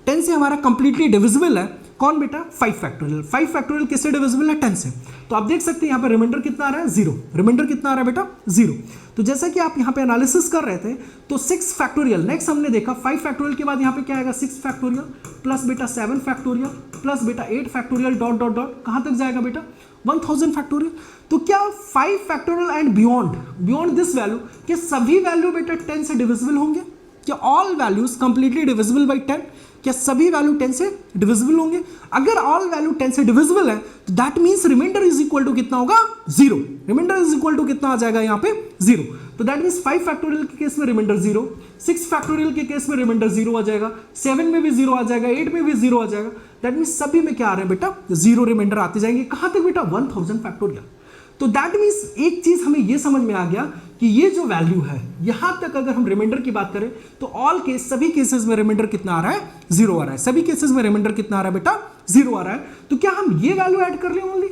10 से हमारा कंप्लीटली डिविजिबल है। कौन बेटा 5 फैक्टोरियल, 5 फैक्टोरियल किससे डिविजिबल है 10 से। तो आप देख सकते हैं यहाँ पे रिमाइंडर कितना आ रहा है 0, रिमाइंडर कितना आ रहा है बेटा 0। तो जैसा कि आप यहाँ पे एनालिसिस कर रहे थे तो 6 फैक्टोरियल नेक्स्ट हमने देखा, 5 फैक्टोरियल के बाद यहाँ पे क्या आएगा 6 फैक्टोरियल प्लस बेटा 7 फैक्टोरियल प्लस बेटा 8 फैक्टोरियल डॉट डॉट डॉट कहाँ तक जाएगा बेटा 1000 फैक्टोरियल। तो क्या 5 factorial and beyond this value, क्या सभी वैल्यू बेटा 10 से डिविजिबल होंगे, क्या all values completely divisible by 10, क्या सभी वैल्यू 10 से डिविजिबल होंगे। अगर ऑल वैल्यू 10 से डिविजिबल है तो that means remainder is equal to कितना होगा 0, रिमाइंडर इज इक्वल टू कितना आ जाएगा यहाँ पे 0। तो दैट मींस 5 फैक्टोरियल के केस में रिमाइंडर 0, 6 फैक्टोरियल के केस में रिमाइंडर 0 आ जाएगा, 7 में भी 0 आ जाएगा, 8 में भी 0 आ जाएगा। दैट मींस सभी में क्या आ रहे हैं बेटा 0 रिमाइंडर आते जाएंगे। कहां तक बेटा 1000 फैक्टोरियल। तो दैट मीन्स एक चीज हमें यह समझ में आ गया कि ये जो वैल्यू है यहां तक अगर हम रिमाइंडर की बात करें तो ऑल केस सभी केसेस में रिमाइंडर कितना आ रहा है 0 आ रहा है, सभी केसेस में रिमाइंडर कितना आ रहा है बेटा 0 आ रहा है। तो क्या हम ये वैल्यू ऐड कर लें ओनली,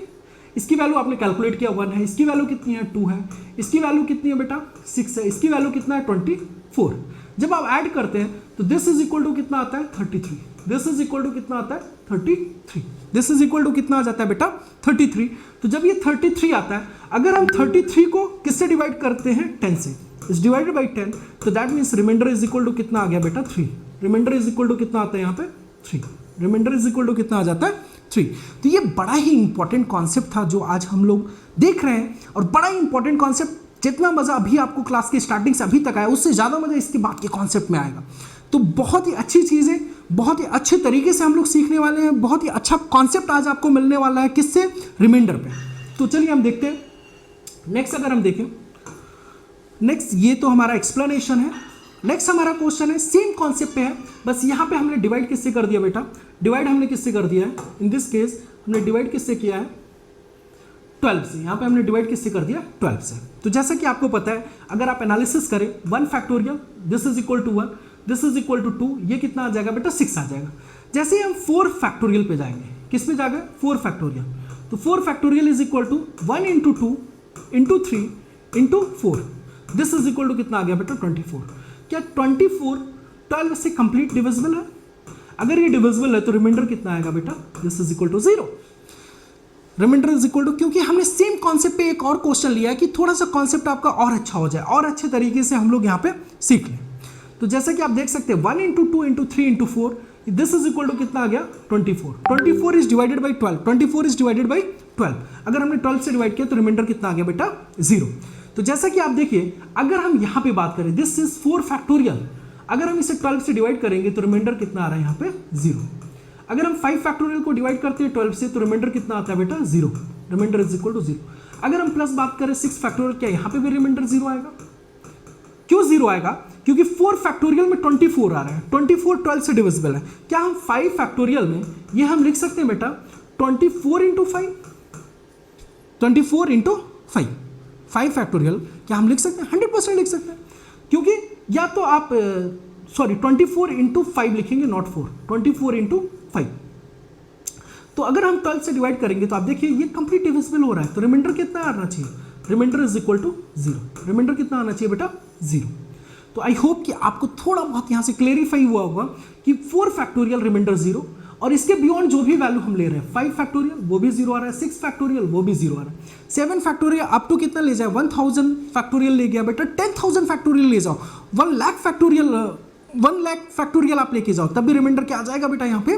इसकी वैल्यू आपने कैलकुलेट किया 1 है, इसकी वैल्यू कितनी है 2 है, इसकी वैल्यू कितनी है बेटा 6 है, इसकी वैल्यू कितना है 24। जब आप ऐड करते हैं तो दिस इज इक्वल टू कितना आता है 33, दिस इज इक्वल टू कितना आता है 33, दिस इज इक्वल टू कितना आ जाता है बेटा 33। तो जब ये 33 आता है, अगर हम 33 को किससे डिवाइड करते हैं 10 से, इज डिवाइडेड बाई 10, तो that means remainder is equal to कितना आ गया बेटा 3, रिमाइंडर इज इक्वल टू कितना आता है यहाँ पे 3, रिमाइंडर इज इक्वल टू कितना आ जाता है 3। तो ये बड़ा ही इंपॉर्टेंट कॉन्सेप्ट था जो आज हम लोग देख रहे हैं, और बड़ा ही इंपॉर्टेंट कॉन्सेप्ट, जितना मजा अभी आपको क्लास के स्टार्टिंग से अभी तक आया उससे ज़्यादा मजा इसके बाद के कॉन्सेप्ट में आएगा। तो बहुत ही अच्छी चीज़ें, बहुत ही अच्छे तरीके से हम लोग सीखने वाले हैं, बहुत ही अच्छा कॉन्सेप्ट आज आपको मिलने वाला है किससे, रिमाइंडर पे। तो चलिए हम देखते हैं नेक्स्ट। अगर हम देखें नेक्स्ट, ये तो हमारा एक्सप्लेनेशन है। नेक्स्ट हमारा क्वेश्चन है सेम कॉन्सेप्ट पे है, बस यहाँ पे हमने डिवाइड किससे कर दिया बेटा, डिवाइड हमने किससे कर दिया है, इन दिस केस हमने डिवाइड किससे किया है 12 से, यहाँ पे हमने डिवाइड किससे कर दिया 12 से। तो जैसा कि आपको पता है, अगर आप एनालिसिस करें 1 factorial this is equal to 1, this is equal to 2, ये कितना आ जाएगा बेटा 6 आ जाएगा। जैसे ही हम 4 फैक्टोरियल पे जाएंगे, किस पे जाएगा 4 फैक्टोरियल, तो 4 factorial is equal to 1 into 2 into 3 into 4, this is equal to कितना आ गया बेटा 24। क्या 24 12 से कंप्लीट डिविजिबल है? अगर ये डिविजिबल है तो रिमाइंडर कितना आएगा बेटा, this is equal to 0। Remainder is equal to, क्योंकि हमने सेम कॉन्सेप्ट पे एक और क्वेश्चन लिया है कि थोड़ा सा कॉन्सेप्ट आपका और अच्छा हो जाए और अच्छे तरीके से हम लोग यहाँ पे सीख लें। तो जैसा कि आप देख सकते हैं 1 into 2 into 3 into 4, this is equal to कितना आ गया 24। 24 is divided by 12, 24 is divided by 12, अगर हमने 12 से डिवाइड किया तो रिमाइंडर कितना आ गया बेटा 0। तो जैसा कि आप देखिए, अगर हम यहाँ पे बात करें दिस इज 4 फैक्टोरियल, अगर हम इसे 12 से डिवाइड करेंगे तो रिमाइंडर कितना आ रहा है यहाँ पे 0। अगर हम 5 फैक्टोरियल को डिवाइड करते हैं 12 से तो रिमाइंडर कितना आता है बेटा 0, रिमाइंडर इज इक्वल टू 0। अगर हम प्लस बात करें 6 फैक्टोरियल, क्या यहाँ पे भी रिमाइंडर 0 आएगा? क्यों 0 आएगा? क्योंकि 4 फैक्टोरियल में 24 आ रहा है, 24 12 से डिविजिबल है। क्या हम 5 फैक्टोरियल में ये हम लिख सकते हैं बेटा 24 इंटू 5, 24 इंटू 5 फैक्टोरियल क्या हम लिख सकते हैं? 100% लिख सकते हैं, क्योंकि या तो आप 24 इंटू 5 लिखेंगे, नॉट 4, 24 इंटू 5। तो अगर हम 12 से डिवाइड करेंगे तो आप देखिए ये कंप्लीट डिविजिबल हो रहा है, तो रिमाइंडर कितना आना चाहिए? Remainder is equal to 0। Remainder कितना आना चाहिए बेटा 0। तो आई होप कि आपको थोड़ा बहुत यहाँ से क्लेरिफाई हुआ होगा कि 4 फैक्टोरियल रिमाइंडर 0, और इसके बियॉन्ड जो भी वैल्यू हम ले रहे हैं 5 फैक्टोरियल वो भी 0 आ रहा है, 6 फैक्टोरियल वो भी 0 आ रहा है, 7 फैक्टोरियल अप टू कितना ले जाए 1000 फैक्टोरियल ले गया बेटा, 10,000 फैक्टोरियल ले जाओ, 1 लाख फैक्टोरियल आप लेके जाओ, तब भी रिमाइंडर क्या आ जाएगा बेटा यहाँ पे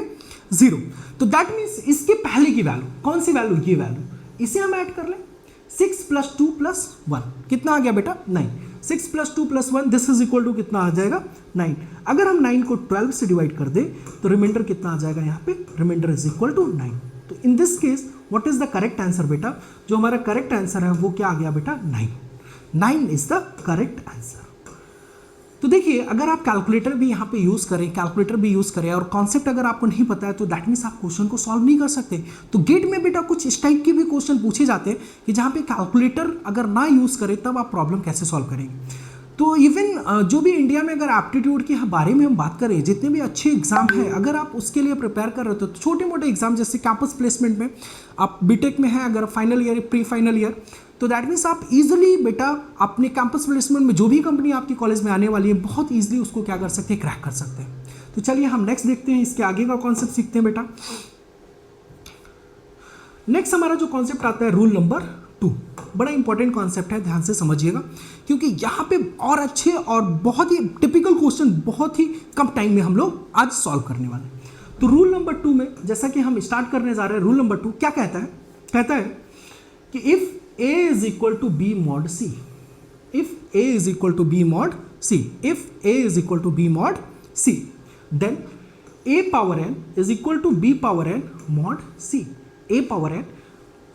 0। तो दैट मीन्स इसके पहले की वैल्यू कौन सी वैल्यू, ये वैल्यू, इसे हम ऐड कर लें 6 + 2 + 1 कितना आ गया बेटा 9, 6 + 2 + 1 दिस इज इक्वल टू कितना आ जाएगा 9। अगर हम 9 को 12 से डिवाइड कर दें तो रिमाइंडर कितना आ जाएगा यहाँ पे, रिमाइंडर इज इक्वल टू 9। तो in this case what is the correct answer बेटा, जो हमारा करेक्ट आंसर है वो क्या आ गया बेटा 9। 9 इज द करेक्ट आंसर। तो देखिए, अगर आप कैलकुलेटर भी यहाँ पे यूज़ करें और कॉन्सेप्ट अगर आपको नहीं पता है तो दैट मीन्स आप क्वेश्चन को सॉल्व नहीं कर सकते। तो गेट में बेटा कुछ इस टाइप के भी क्वेश्चन पूछे जाते हैं कि जहाँ पे कैलकुलेटर अगर ना यूज़ करें तब आप प्रॉब्लम कैसे सॉल्व करेंगे। तो इवन जो भी इंडिया में अगर एप्टीट्यूड के बारे में हम बात करें, जितने भी अच्छे एग्जाम हैं अगर आप उसके लिए प्रिपेयर कर रहे हो तो छोटे मोटे एग्जाम जैसे कैंपस प्लेसमेंट में आप बीटेक में हैं, अगर final year pre final year, तो दैट मीन्स आप इजीली बेटा अपने कैंपस प्लेसमेंट में जो भी कंपनी आपकी कॉलेज में आने वाली है बहुत इजीली उसको क्या कर सकते हैं, क्रैक कर सकते हैं। तो चलिए हम नेक्स्ट देखते हैं, इसके आगे का कॉन्सेप्ट सीखते हैं बेटा। नेक्स्ट हमारा जो कॉन्सेप्ट आता है रूल नंबर 2, बड़ा इंपॉर्टेंट कॉन्सेप्ट है, ध्यान से समझिएगा क्योंकि यहाँ पे और अच्छे और बहुत ही टिपिकल क्वेश्चन बहुत ही कम टाइम में हम लोग आज सॉल्व करने वाले हैं। तो रूल नंबर 2 में जैसा कि हम स्टार्ट करने जा रहे हैं, रूल नंबर 2 क्या कहता है? कहता है कि if A is equal to B mod C, if A is equal to B mod C, if A is equal to B mod C, then A power n is equal to B power n mod C. A power n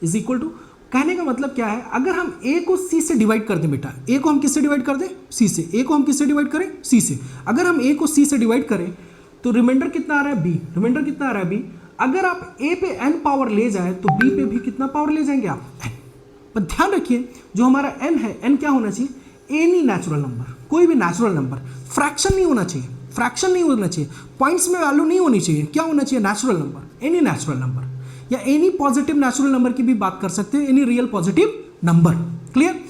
is equal to, कहने का मतलब क्या है, अगर हम A को C से divide कर दें बेटा, A को हम किससे डिवाइड कर दें? C से। A को हम किससे डिवाइड करें? C से। अगर हम A को C से डिवाइड करें तो रिमाइंडर कितना आ रहा है B, रिमाइंडर कितना आ रहा है B। अगर आप A पे n पावर ले जाए तो B पे भी कितना पावर ले जाएंगे आप? n। पर ध्यान रखिए जो हमारा n है, n क्या होना चाहिए? एनी नेचुरल नंबर, कोई भी नेचुरल नंबर, फ्रैक्शन नहीं होना चाहिए, फ्रैक्शन नहीं होना चाहिए, पॉइंट्स में वैल्यू नहीं होनी चाहिए, क्या होना चाहिए? Natural number, any natural number, या एनी पॉजिटिव नेचुरल नंबर की भी बात कर सकते हैं, any real positive number. Clear?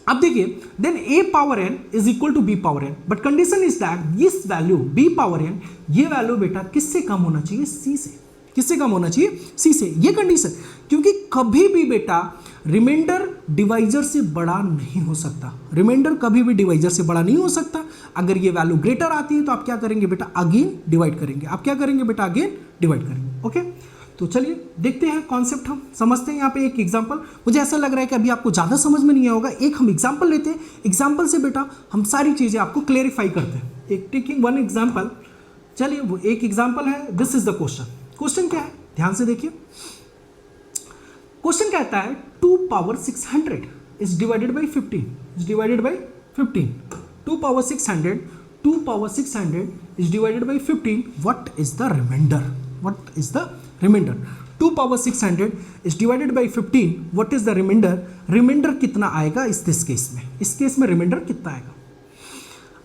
अब देखिए, then a power n is equal to b power n, but condition is that this value b power n, ये वैल्यू बेटा किससे कम होना चाहिए? c से। किससे कम होना चाहिए? c से। ये कंडीशन, क्योंकि कभी भी बेटा रिमाइंडर डिवाइजर से बड़ा नहीं हो सकता, रिमाइंडर कभी भी डिवाइजर से बड़ा नहीं हो सकता। अगर ये वैल्यू ग्रेटर आती है तो आप क्या करेंगे बेटा? अगेन डिवाइड करेंगे। आप क्या करेंगे बेटा? अगेन डिवाइड करेंगे। ओके, तो चलिए देखते हैं कॉन्सेप्ट, हम समझते हैं। यहाँ पे एक एग्जांपल, मुझे ऐसा लग रहा है कि अभी आपको ज़्यादा समझ में नहीं होगा, एक हम एग्जांपल लेते हैं, एग्जांपल से बेटा हम सारी चीज़ें आपको क्लेरिफाई करते हैं। एक टेकिंग वन एग्जांपल, चलिए वो एक एग्जांपल है, this is the question. Question क्या है? ध्यान से देखिए, क्वेश्चन कहता है 2 power 600 is divided by 15, is divided by 15, 2 power 600, 2 power 600 is divided by 15, what is the remainder? What is the remainder? 2 power 600 is divided by 15, what is the remainder? Remainder कितना आएगा इस केस में? इस case में reminder कितना आएगा?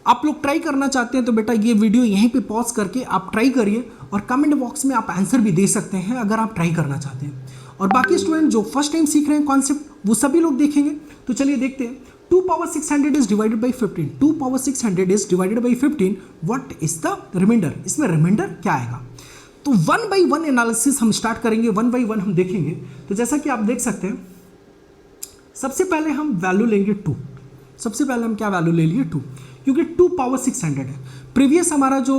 आप लोग ट्राई करना चाहते हैं तो बेटा ये वीडियो यहीं पे पॉज करके आप ट्राई करिए और कमेंट बॉक्स में आप आंसर भी दे सकते हैं अगर आप ट्राई करना चाहते हैं। और बाकी स्टूडेंट जो फर्स्ट टाइम सीख रहे हैं कॉन्सेप्ट वो सभी लोग देखेंगे। तो चलिए देखते हैं 2 power 600 is divided by 15. 2 power 600 is divided by 15. What is the remainder? इसमें रिमाइंडर क्या आएगा? तो 1 by 1 एनालिसिस हम स्टार्ट करेंगे, 1 by 1 हम देखेंगे। तो जैसा कि आप देख सकते हैं सबसे पहले हम वैल्यू लेंगे 2। सबसे पहले हम क्या वैल्यू ले लिए 2, क्योंकि 2 power 600 है। प्रीवियस हमारा जो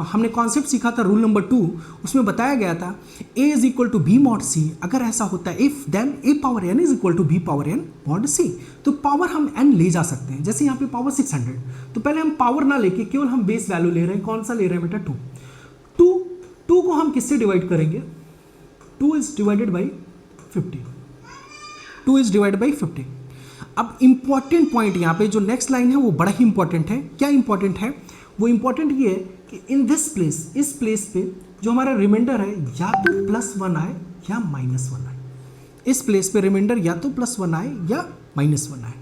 हमने कॉन्सेप्ट सीखा था रूल नंबर 2, उसमें बताया गया था a is equal to B mod C. अगर ऐसा होता है if then a power n is equal to b power n मॉड सी। तो पावर हम n ले जा सकते हैं, जैसे यहाँ पे पावर 600। तो पहले हम पावर ना लेके केवल हम बेस वैल्यू ले रहे हैं। कौन सा ले रहे हैं बेटा? 2। 2 को हम किससे डिवाइड करेंगे? 2 is divided by 50। 2 is divided by 50। अब इंपॉर्टेंट पॉइंट यहाँ पे जो नेक्स्ट लाइन है वो बड़ा ही इंपॉर्टेंट है। क्या इंपॉर्टेंट है? वो इंपॉर्टेंट ये है कि इन दिस प्लेस, इस प्लेस पे जो हमारा रिमाइंडर है या तो +1 आए या -1 आए। इस प्लेस पे रिमाइंडर या तो +1 आए या -1 आए।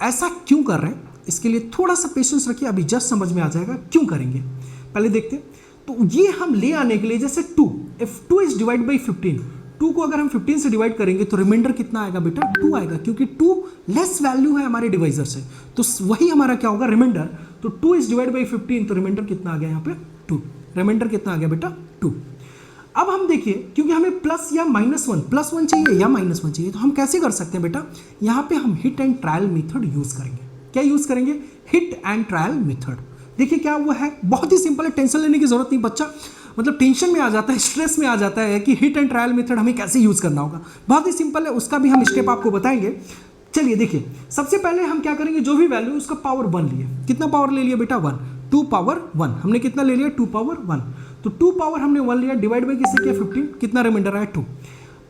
ऐसा क्यों कर रहे हैं? इसके लिए थोड़ा सा पेशेंस रखिए, अभी जस्ट समझ में आ जाएगा क्यों करेंगे। पहले देखते हैं। तो ये हम ले आने के लिए जैसे 2, इफ 2 इज डिवाइड बाई 15, 2 को अगर हम 15 से डिवाइड करेंगे तो रिमाइंडर कितना आएगा बेटा? 2 आएगा, क्योंकि 2 लेस वैल्यू है हमारे डिवाइजर से, तो वही हमारा क्या होगा? रिमाइंडर। तो 2 इज डिवाइड बाई 15, तो रिमाइंडर कितना आ गया यहाँ पे? 2। रिमाइंडर कितना आ गया बेटा? 2। अब हम देखिए, क्योंकि हमें प्लस या -1 चाहिए या -1 चाहिए, तो हम कैसे कर सकते हैं बेटा? यहाँ पे हम hit and trial method use करेंगे। क्या यूज करेंगे? Hit and trial method. देखिए क्या वो है, बहुत ही सिंपल है, टेंशन लेने की जरूरत नहीं। बच्चा मतलब टेंशन में आ जाता है, स्ट्रेस में आ जाता है कि हिट एंड ट्रायल मेथड हमें कैसे यूज करना होगा। बहुत ही सिंपल है, उसका भी हम स्टेप आपको बताएंगे। चलिए देखिए, सबसे पहले हम क्या करेंगे, जो भी वैल्यू उसका पावर 1 लिए। कितना पावर ले लिया बेटा? 1। 2 पावर 1 हमने कितना ले लिया? 2 पावर 1। तो 2 पावर हमने 1 लिया, डिवाइड बाई किससे किया? 15। कितना रिमाइंडर आया? 2।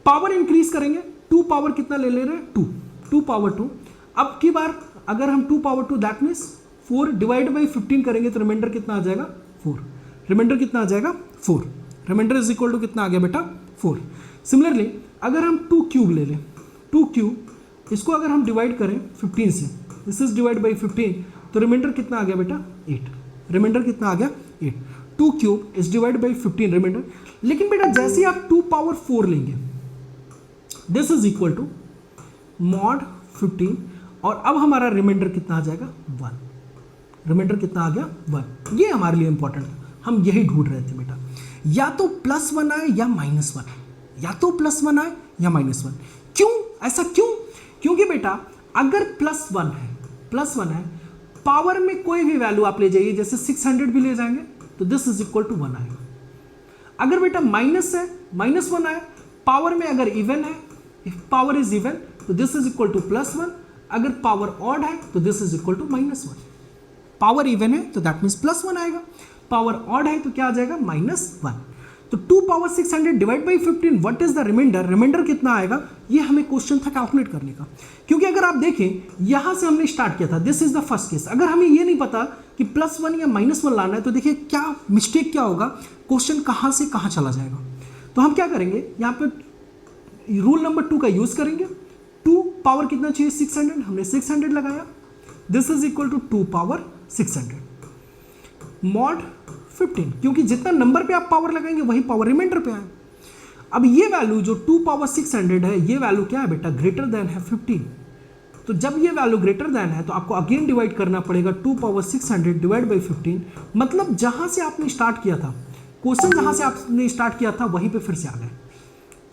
पावर इंक्रीज करेंगे, 2 पावर कितना ले रहे हैं? 2। 2 पावर 2। अब की बार अगर हम 2 power 2 that means 4 divide by 15 करेंगे तो रिमाइंडर कितना आ जाएगा? 4। रिमाइंडर कितना आ जाएगा? 4। रिमाइंडर इज इक्वल टू कितना आ गया बेटा? 4। सिमिलरली अगर हम 2 क्यूब ले लें, 2 क्यूब इसको अगर हम डिवाइड करें 15 से, दिस इज डिवाइड बाई 15, तो रिमाइंडर कितना आ गया बेटा? 8। रिमाइंडर कितना आ गया? 8। 2 cube is divide by 15 remainder. लेकिन बेटा जैसे ही आप 2 पावर 4 लेंगे, this is equal to mod 15, और अब हमारा रिमाइंडर कितना आ जाएगा? 1। रिमाइंडर कितना आ गया? 1। ये हमारे लिए इंपॉर्टेंट है, हम यही ढूंढ रहे थे बेटा। या तो +1 आए या -1, या तो +1 आए या -1। क्यों ऐसा? क्योंकि बेटा अगर +1 है, पावर में कोई भी वैल्यू आप ले जाइए, जैसे 600 भी ले जाएंगे तो दिस इज इक्वल टू 1 आएगा। अगर बेटा माइनस है, -1 आए, पावर में अगर इवन है, इफ पावर इज इवन तो दिस इज इक्वल टू +1। अगर पावर ऑड है तो this is equal to -1। Power even है तो दैट मीन्स +1 आएगा, पावर ऑड है तो क्या आ जाएगा? -1। तो 2 power 600 divide by 15, what is the remainder? Remainder कितना आएगा? ये हमें क्वेश्चन था कैलकुलेट करने का। क्योंकि अगर आप देखें यहां से हमने स्टार्ट किया था, this is the first case. अगर हमें ये नहीं पता कि +1 या -1 लाना है तो देखिए क्या मिस्टेक क्या होगा, क्वेश्चन कहां से कहां चला जाएगा। तो हम क्या करेंगे, यहाँ पे रूल नंबर 2 का यूज करेंगे। 2 पावर कितना चाहिए? 600, हमने 600 लगाया, this is equal to 2 power 600 mod 15, क्योंकि जितना नंबर पे आप पावर लगाएंगे वही पावर रिमाइंडर पे आए। अब ये वैल्यू जो 2 पावर 600 है, ये वैल्यू क्या है बेटा? ग्रेटर देन है 15। तो जब ये वैल्यू ग्रेटर देन है तो आपको अगेन डिवाइड करना पड़ेगा 2 पावर 600 डिवाइड बाई 15। मतलब जहां से आपने स्टार्ट किया था, क्वेश्चन जहां से आपने स्टार्ट किया था वहीं पे फिर से आ गए।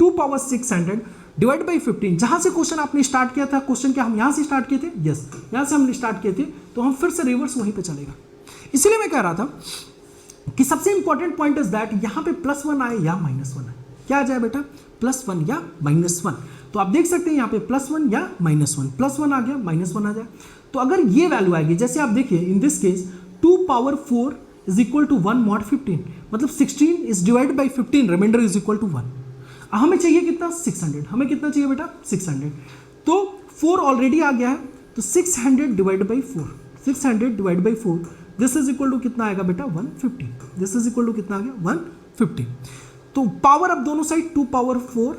2 पावर 600 डिवाइड बाई 15, जहां से क्वेश्चन आपने स्टार्ट किया था, क्वेश्चन क्या हम यहां से स्टार्ट किए थे? यस, यहां से हमने स्टार्ट किए थे, तो हम फिर से रिवर्स वहीं पे चलेगा। इसलिए मैं कह रहा था कि सबसे इंपॉर्टेंट पॉइंट इज दैट यहां पे +1 आए या -1 आए, क्या आ जाए बेटा? +1 या -1। तो आप देख सकते हैं यहाँ पे +1 या -1, +1 आ गया, -1 आ जाए। तो अगर ये वैल्यू आएगी, जैसे आप देखिए in this case 2 power 4 is equal to 1 mod 15, मतलब 16 is divide by 15, remainder is equal to 1। हमें चाहिए कितना? 600। हमें कितना चाहिए बेटा? 600। तो 4 ऑलरेडी आ गया है, तो 600 divide by 4, 600 divide by 4, this is equal to कितना आएगा बेटा? 150। दिस इज इक्वल टू कितना आ गया? 150। तो पावर अब दोनों साइड 2 पावर 4,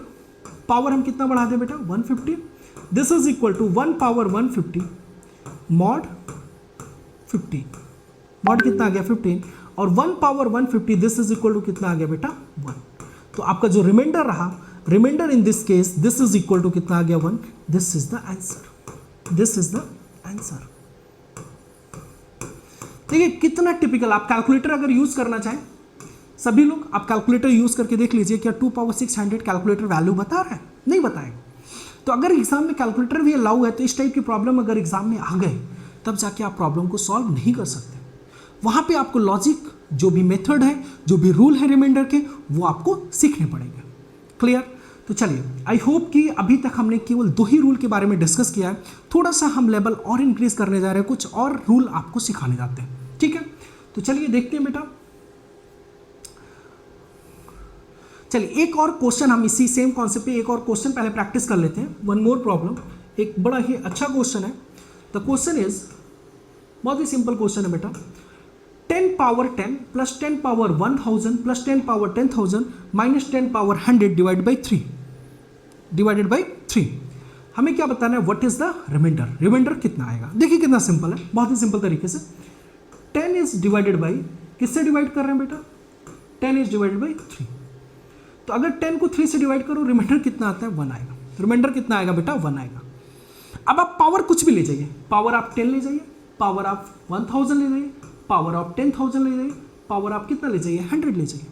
पावर हम कितना बढ़ा दें बेटा? 150। This is equal to 1 power 150 mod 15, mod कितना आ गया 15, और 1 power 150 this is equal to कितना आ गया बेटा 1। तो आपका जो रिमाइंडर रहा, remainder in this case this is equal to कितना आ गया 1। This is the answer, this is the answer. देखिए कितना टिपिकल। आप कैलकुलेटर अगर यूज करना चाहें, सभी लोग आप कैलकुलेटर यूज करके देख लीजिए, क्या 2 पावर 600 कैलकुलेटर वैल्यू बता रहा है? नहीं बताएगा। तो अगर एग्जाम में कैलकुलेटर भी अलाउ है तो इस टाइप की प्रॉब्लम अगर एग्जाम में आ गए तब जाके आप प्रॉब्लम को सॉल्व नहीं कर सकते। वहां पे आपको लॉजिक, जो भी मेथड है, जो भी रूल है रिमाइंडर के, वो आपको सीखने पड़ेंगे। क्लियर? तो चलिए, आई होप कि अभी तक हमने केवल 2 ही रूल के बारे में डिस्कस किया है। थोड़ा सा हम लेवल और इंक्रीज करने जा रहे हैं, कुछ और रूल आपको सिखाने जाते हैं। ठीक है, तो चलिए देखते हैं बेटा। चलिए एक और क्वेश्चन हम इसी सेम कॉन्सेप्ट पे एक और क्वेश्चन पहले प्रैक्टिस कर लेते हैं। वन मोर प्रॉब्लम, एक बड़ा ही अच्छा क्वेश्चन है। द क्वेश्चन इज, बहुत ही सिंपल क्वेश्चन है बेटा। 10 power 10 plus 10 power 1000 plus 10 power 10,000 minus 10 power 100 divide by 3। हमें क्या बताना है? What is the remainder? Remainder कितना आएगा? देखिए कितना सिंपल है, बहुत ही सिंपल तरीके से। 10 इज डिवाइडेड बाई, किससे डिवाइड कर रहे हैं बेटा? 10 इज डिवाइडेड बाई 3। तो अगर 10 को 3 से डिवाइड करो, रिमाइंडर कितना आता है? 1 आएगा। रिमाइंडर कितना आएगा बेटा? 1 आएगा। अब आप पावर कुछ भी ले जाइए, पावर आप 10 ले जाइए, पावर आप 1000 ले जाइए, पावर आप 10,000 ले जाइए, पावर आप कितना ले जाइए? 100 ले जाइए।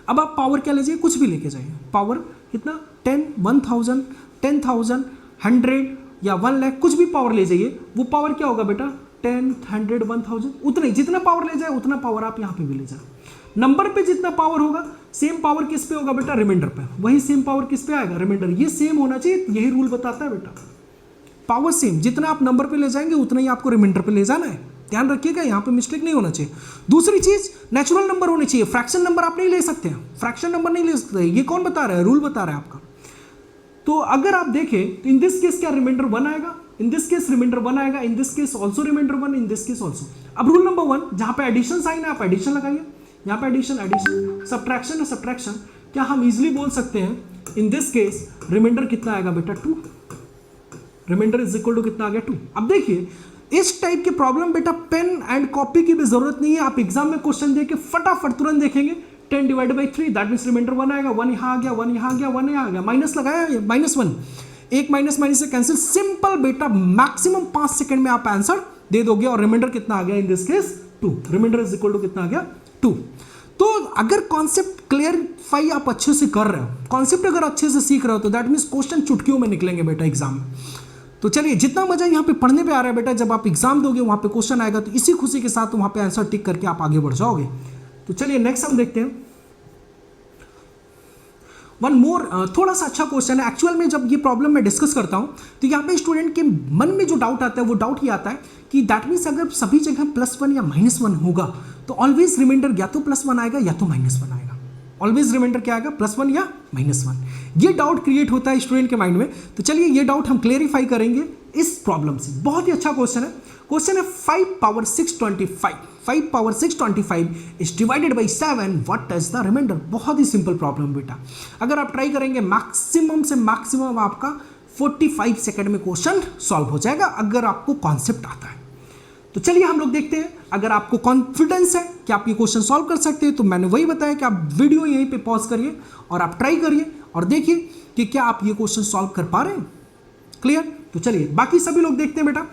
अब आप पावर क्या ले जाइए? कुछ भी लेके जाइए। पावर कितना? 10, 1000, 10,000, 100 या 1 लाख, कुछ भी पावर ले जाइए। वो पावर क्या होगा बेटा? 10, 100, 1000, उतना ही। जितना पावर ले जाए उतना पावर आप यहाँ पे भी ले जाए। नंबर पे जितना पावर होगा, सेम पावर किस पे होगा बेटा? रिमाइंडर पे। वही सेम पावर किस पे आएगा? रिमाइंडर। ये सेम होना चाहिए, यही रूल बताता है बेटा। पावर सेम, जितना आप नंबर पे ले जाएंगे उतना ही आपको रिमाइंडर पे ले जाना है। ध्यान रखिएगा, यहाँ पे मिस्टेक नहीं होना चाहिए। दूसरी चीज, नेचुरल नंबर होने चाहिए। फ्रैक्शन नंबर आप नहीं ले सकते हैं, फ्रैक्शन नंबर नहीं ले सकते। ये कौन बता रहा है? रूल बता रहा है आपका। तो अगर आप देखें तो इन दिस केस क्या रिमाइंडर 1 आएगा? इन दिस केस रिमाइंडर 1 आएगा, in this case also remainder 1, in this case also. अब रूल नंबर 1, जहां पे एडिशन साइन है आप एडिशन लगाइए। यहाँ पे एडिशन, एडिशन, सब्ट्रैक्शन है सब्ट्रैक्शन। क्या हम इजीली बोल सकते हैं इन दिस केस रिमाइंडर कितना आएगा बेटा? 2। रिमाइंडर इज इक्वल टू कितना आ गया? 2। अब देखिए इस टाइप की प्रॉब्लम बेटा पेन एंड कॉपी की भी जरूरत नहीं है। आप एग्जाम में क्वेश्चन देके फटाफट तुरंत देखेंगे। 10 divide by 3 that means reminder 1 आएगा। 1 यहाँ आ गया, 1 यहाँ आ गया, 1 यहाँ आ गया, माइनस लगाया, -1, एक माइनस माइनस से कैंसिल। सिंपल बेटा, मैक्सिमम 5 सेकंड में आप आंसर दे दोगे। और रिमाइंडर कितना आ गया? In this case 2। Remainder is equal to कितना आ गया? 2। तो अगर कॉन्सेप्ट क्लियरफाई आप अच्छे से कर रहे हो, कॉन्सेप्ट अगर अच्छे से सीख रहे हो, तो दैट मीन्स क्वेश्चन चुटकियों में निकलेंगे बेटा एग्जाम में। तो चलिए, जितना मजा यहाँ पे पढ़ने पे आ रहा है बेटा, जब आप एग्जाम दोगे वहां पे क्वेश्चन आएगा तो इसी खुशी के साथ वहां पे आंसर टिक करके आप आगे बढ़ जाओगे। तो चलिए नेक्स्ट हम देखते हैं। वन मोर थोड़ा सा अच्छा क्वेश्चन है। एक्चुअल में जब ये प्रॉब्लम मैं डिस्कस करता हूं तो यहाँ पे स्टूडेंट के मन में जो डाउट आता है वो डाउट ये आता है कि दैट मीन्स अगर सभी जगह +1 या -1 होगा तो ऑलवेज रिमाइंडर या तो +1 आएगा या तो -1 आएगा। ऑलवेज रिमाइंडर क्या आएगा? +1 या -1। ये डाउट क्रिएट होता है स्टूडेंट के माइंड में। तो चलिए ये डाउट हम क्लेरिफाई करेंगे इस प्रॉब्लम से। बहुत ही अच्छा क्वेश्चन है। क्वेश्चन है 5 power 625 5 power 625 is divided by 7, what is the remainder? बहुत ही सिंपल प्रॉब्लम बेटा। अगर आप ट्राई करेंगे मैक्सिमम से मैक्सिमम आपका 45 सेकंड में क्वेश्चन सॉल्व हो जाएगा, अगर आपको कॉन्सेप्ट आता है। तो चलिए हम लोग देखते हैं। अगर आपको कॉन्फिडेंस है कि आप ये क्वेश्चन सॉल्व कर सकते हैं तो मैंने वही बताया कि आप वीडियो यहीं पे पॉज करिए और आप ट्राई करिए और देखिए कि क्या आप ये क्वेश्चन सॉल्व कर पा रहे हैं। क्लियर? तो चलिए बाकी सभी लोग देखते हैं बेटा।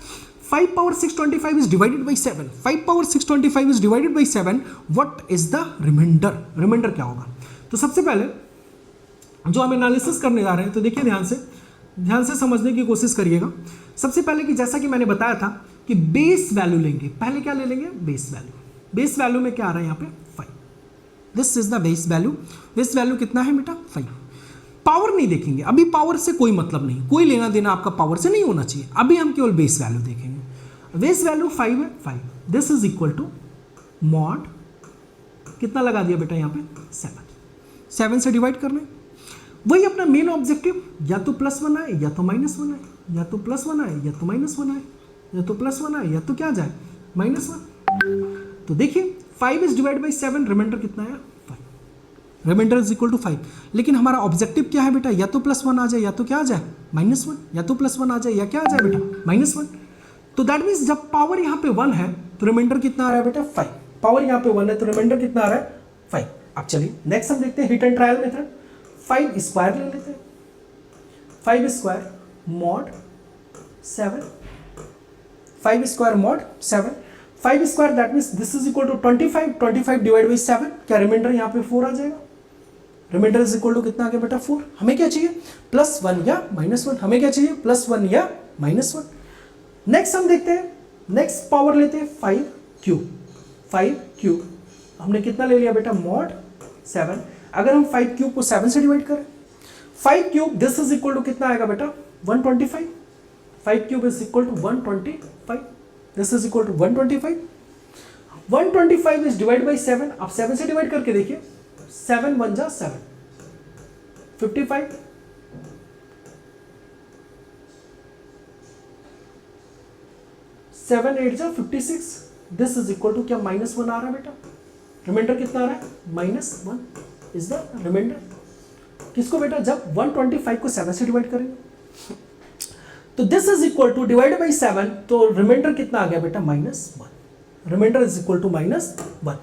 5 power 625 is divided by 7. 5 power 625 is divided by 7. What is the remainder? Remainder क्या होगा? तो सबसे पहले जो हम एनालिसिस करने जा रहे हैं, तो देखिए ध्यान से समझने की कोशिश करिएगा। सबसे पहले कि जैसा कि मैंने बताया था कि बेस वैल्यू लेंगे। पहले क्या ले लेंगे? Base value. बेस वैल्यू में क्या आ रहा है यहाँ पे? 5। This is the base value. Base value कितना है बेटा? 5। पावर नहीं देखेंगे अभी, पावर से कोई मतलब नहीं, कोई लेना देना आपका पावर से नहीं होना चाहिए। अभी हम केवल बेस वैल्यू देखेंगे। बेस वैल्यू 5 है, 5। This is equal to mod कितना लगा दिया बेटा यहाँ पे? 7। 7 से डिवाइड करना है। वही अपना मेन ऑब्जेक्टिव, या तो +1 आए या तो -1 आए, या तो +1 आए या तो -1 आए, या तो +1 आए या तो क्या जाए? -1। तो देखिए 5 इज डिवाइड बाई 7, रिमाइंडर कितना आया? 5। Remainder is equal to 5। लेकिन हमारा ऑब्जेक्टिव क्या है बेटा? या तो +1 आ जाए या तो क्या आ जाए? -1। या तो +1 आ जाए या क्या आ जाए बेटा? -1। तो दैट मीन्स जब पावर यहाँ पे 1 है तो रिमाइंडर कितना आ रहा है बेटा 5, पावर यहाँ पे 1 है तो रिमाइंडर कितना आ रहा है 5। अब चलिए नेक्स्ट हम देखते हैं hit and trial method. 5 square ले लेते हैं, 5 square mod 7, 5 square mod 7, 5 square that means this is equal to 25, 25 divide by 7, क्या रिमाइंडर यहाँ पे 4 आ जाएगा। रिमाइंडर इज इक्वल टू कितना आ गया बेटा 4। हमें क्या चाहिए +1 या -1, हमें क्या चाहिए +1 या -1। नेक्स्ट हम देखते हैं, नेक्स्ट पावर लेते हैं 5 क्यूब, 5 क्यूब हमने कितना ले लिया बेटा मॉड 7। अगर हम 5 क्यूब को 7 से डिवाइड करें, 5 cube this is equal to कितना आएगा बेटा 125, 5 cube is equal to 125, this is equal to 125, 125 is divide by 7, आप 7 से डिवाइड करके देखिए, 7 1 जा 7, 55, 7 8 जा 56, दिस इज इक्वल टू क्या -1 आ रहा है बेटा। रिमाइंडर कितना आ रहा है -1 इज द रिमाइंडर। किसको बेटा, जब 125 को 7 से डिवाइड करेंगे तो this is equal to divide by 7, तो रिमाइंडर कितना आ गया बेटा -1, remainder is equal to -1,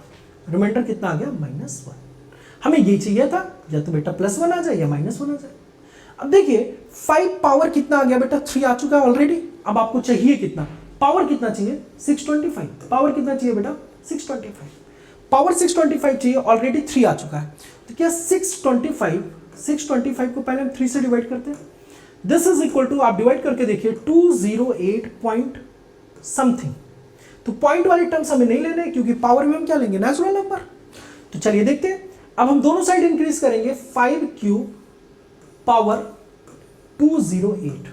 remainder कितना आ गया -1। हमें ये चाहिए था, या तो बेटा +1 आ जाए या -1 आ जाए। अब देखिए 5 पावर कितना आ गया बेटा 3 आ चुका है ऑलरेडी। अब आपको चाहिए कितना, पावर कितना चाहिए 625, पावर कितना चाहिए बेटा 625, पावर 625 चाहिए, ऑलरेडी 3 आ चुका है। तो क्या 625 को पहले हम 3 से डिवाइड करते हैं, दिस इज इक्वल टू, आप डिवाइड करके देखिए 208 पॉइंट समथिंग। तो पॉइंट वाली टर्म्स हमें नहीं लेने क्योंकि पावर में हम क्या लेंगे नेचुरल नंबर। तो चलिए देखते हैं, अब हम दोनों साइड इंक्रीज करेंगे, 5 cube power 208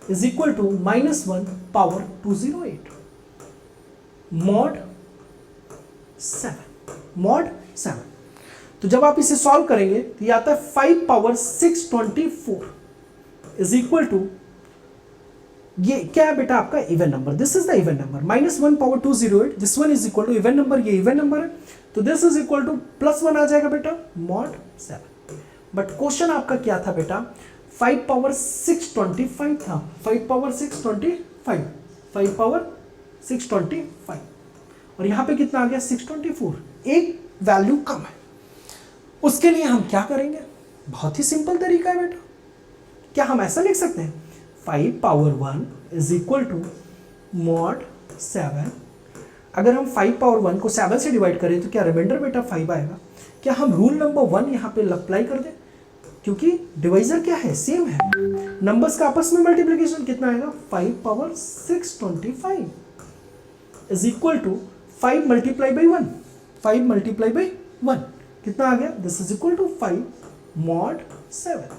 is equal to -1 power 208 mod 7। तो जब आप इसे सॉल्व करेंगे तो ये आता है 5 पावर 624 इज इक्वल टू, ये क्या है बेटा आपका even number, this is the even number, -1 power 208, this one is equal to even number, ये इवन नंबर है, तो दिस इज इक्वल टू +1 आ जाएगा बेटा मॉड 7। बट क्वेश्चन आपका क्या था बेटा, 5 पावर 625 था, 5 पावर 625, 5 पावर 625, और यहां पे कितना आ गया 624, एक वैल्यू कम है। उसके लिए हम क्या करेंगे, बहुत ही सिंपल तरीका है बेटा। क्या हम ऐसा लिख सकते हैं 5 power 1 is equal to mod 7। अगर हम 5 पावर 1 को 7 से डिवाइड करें तो क्या रिमाइंडर बेटा 5 आएगा। क्या हम रूल नंबर 1 यहाँ पे अप्लाई कर दें, क्योंकि डिवाइजर क्या है सेम है, नंबर्स का आपस में मल्टीप्लिकेशन कितना आएगा 5 power 625 is equal to 5 multiply by 1, 5 multiply by 1 कितना आ गया, this is equal to 5 mod 7।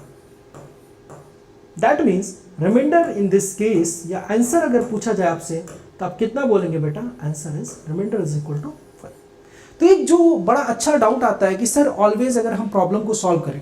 That means remainder in this case, या आंसर अगर पूछा जाए आपसे तो आप कितना बोलेंगे बेटा, answer is remainder is equal to 5। तो एक जो बड़ा अच्छा डाउट आता है कि सर ऑलवेज अगर हम प्रॉब्लम को सॉल्व करें,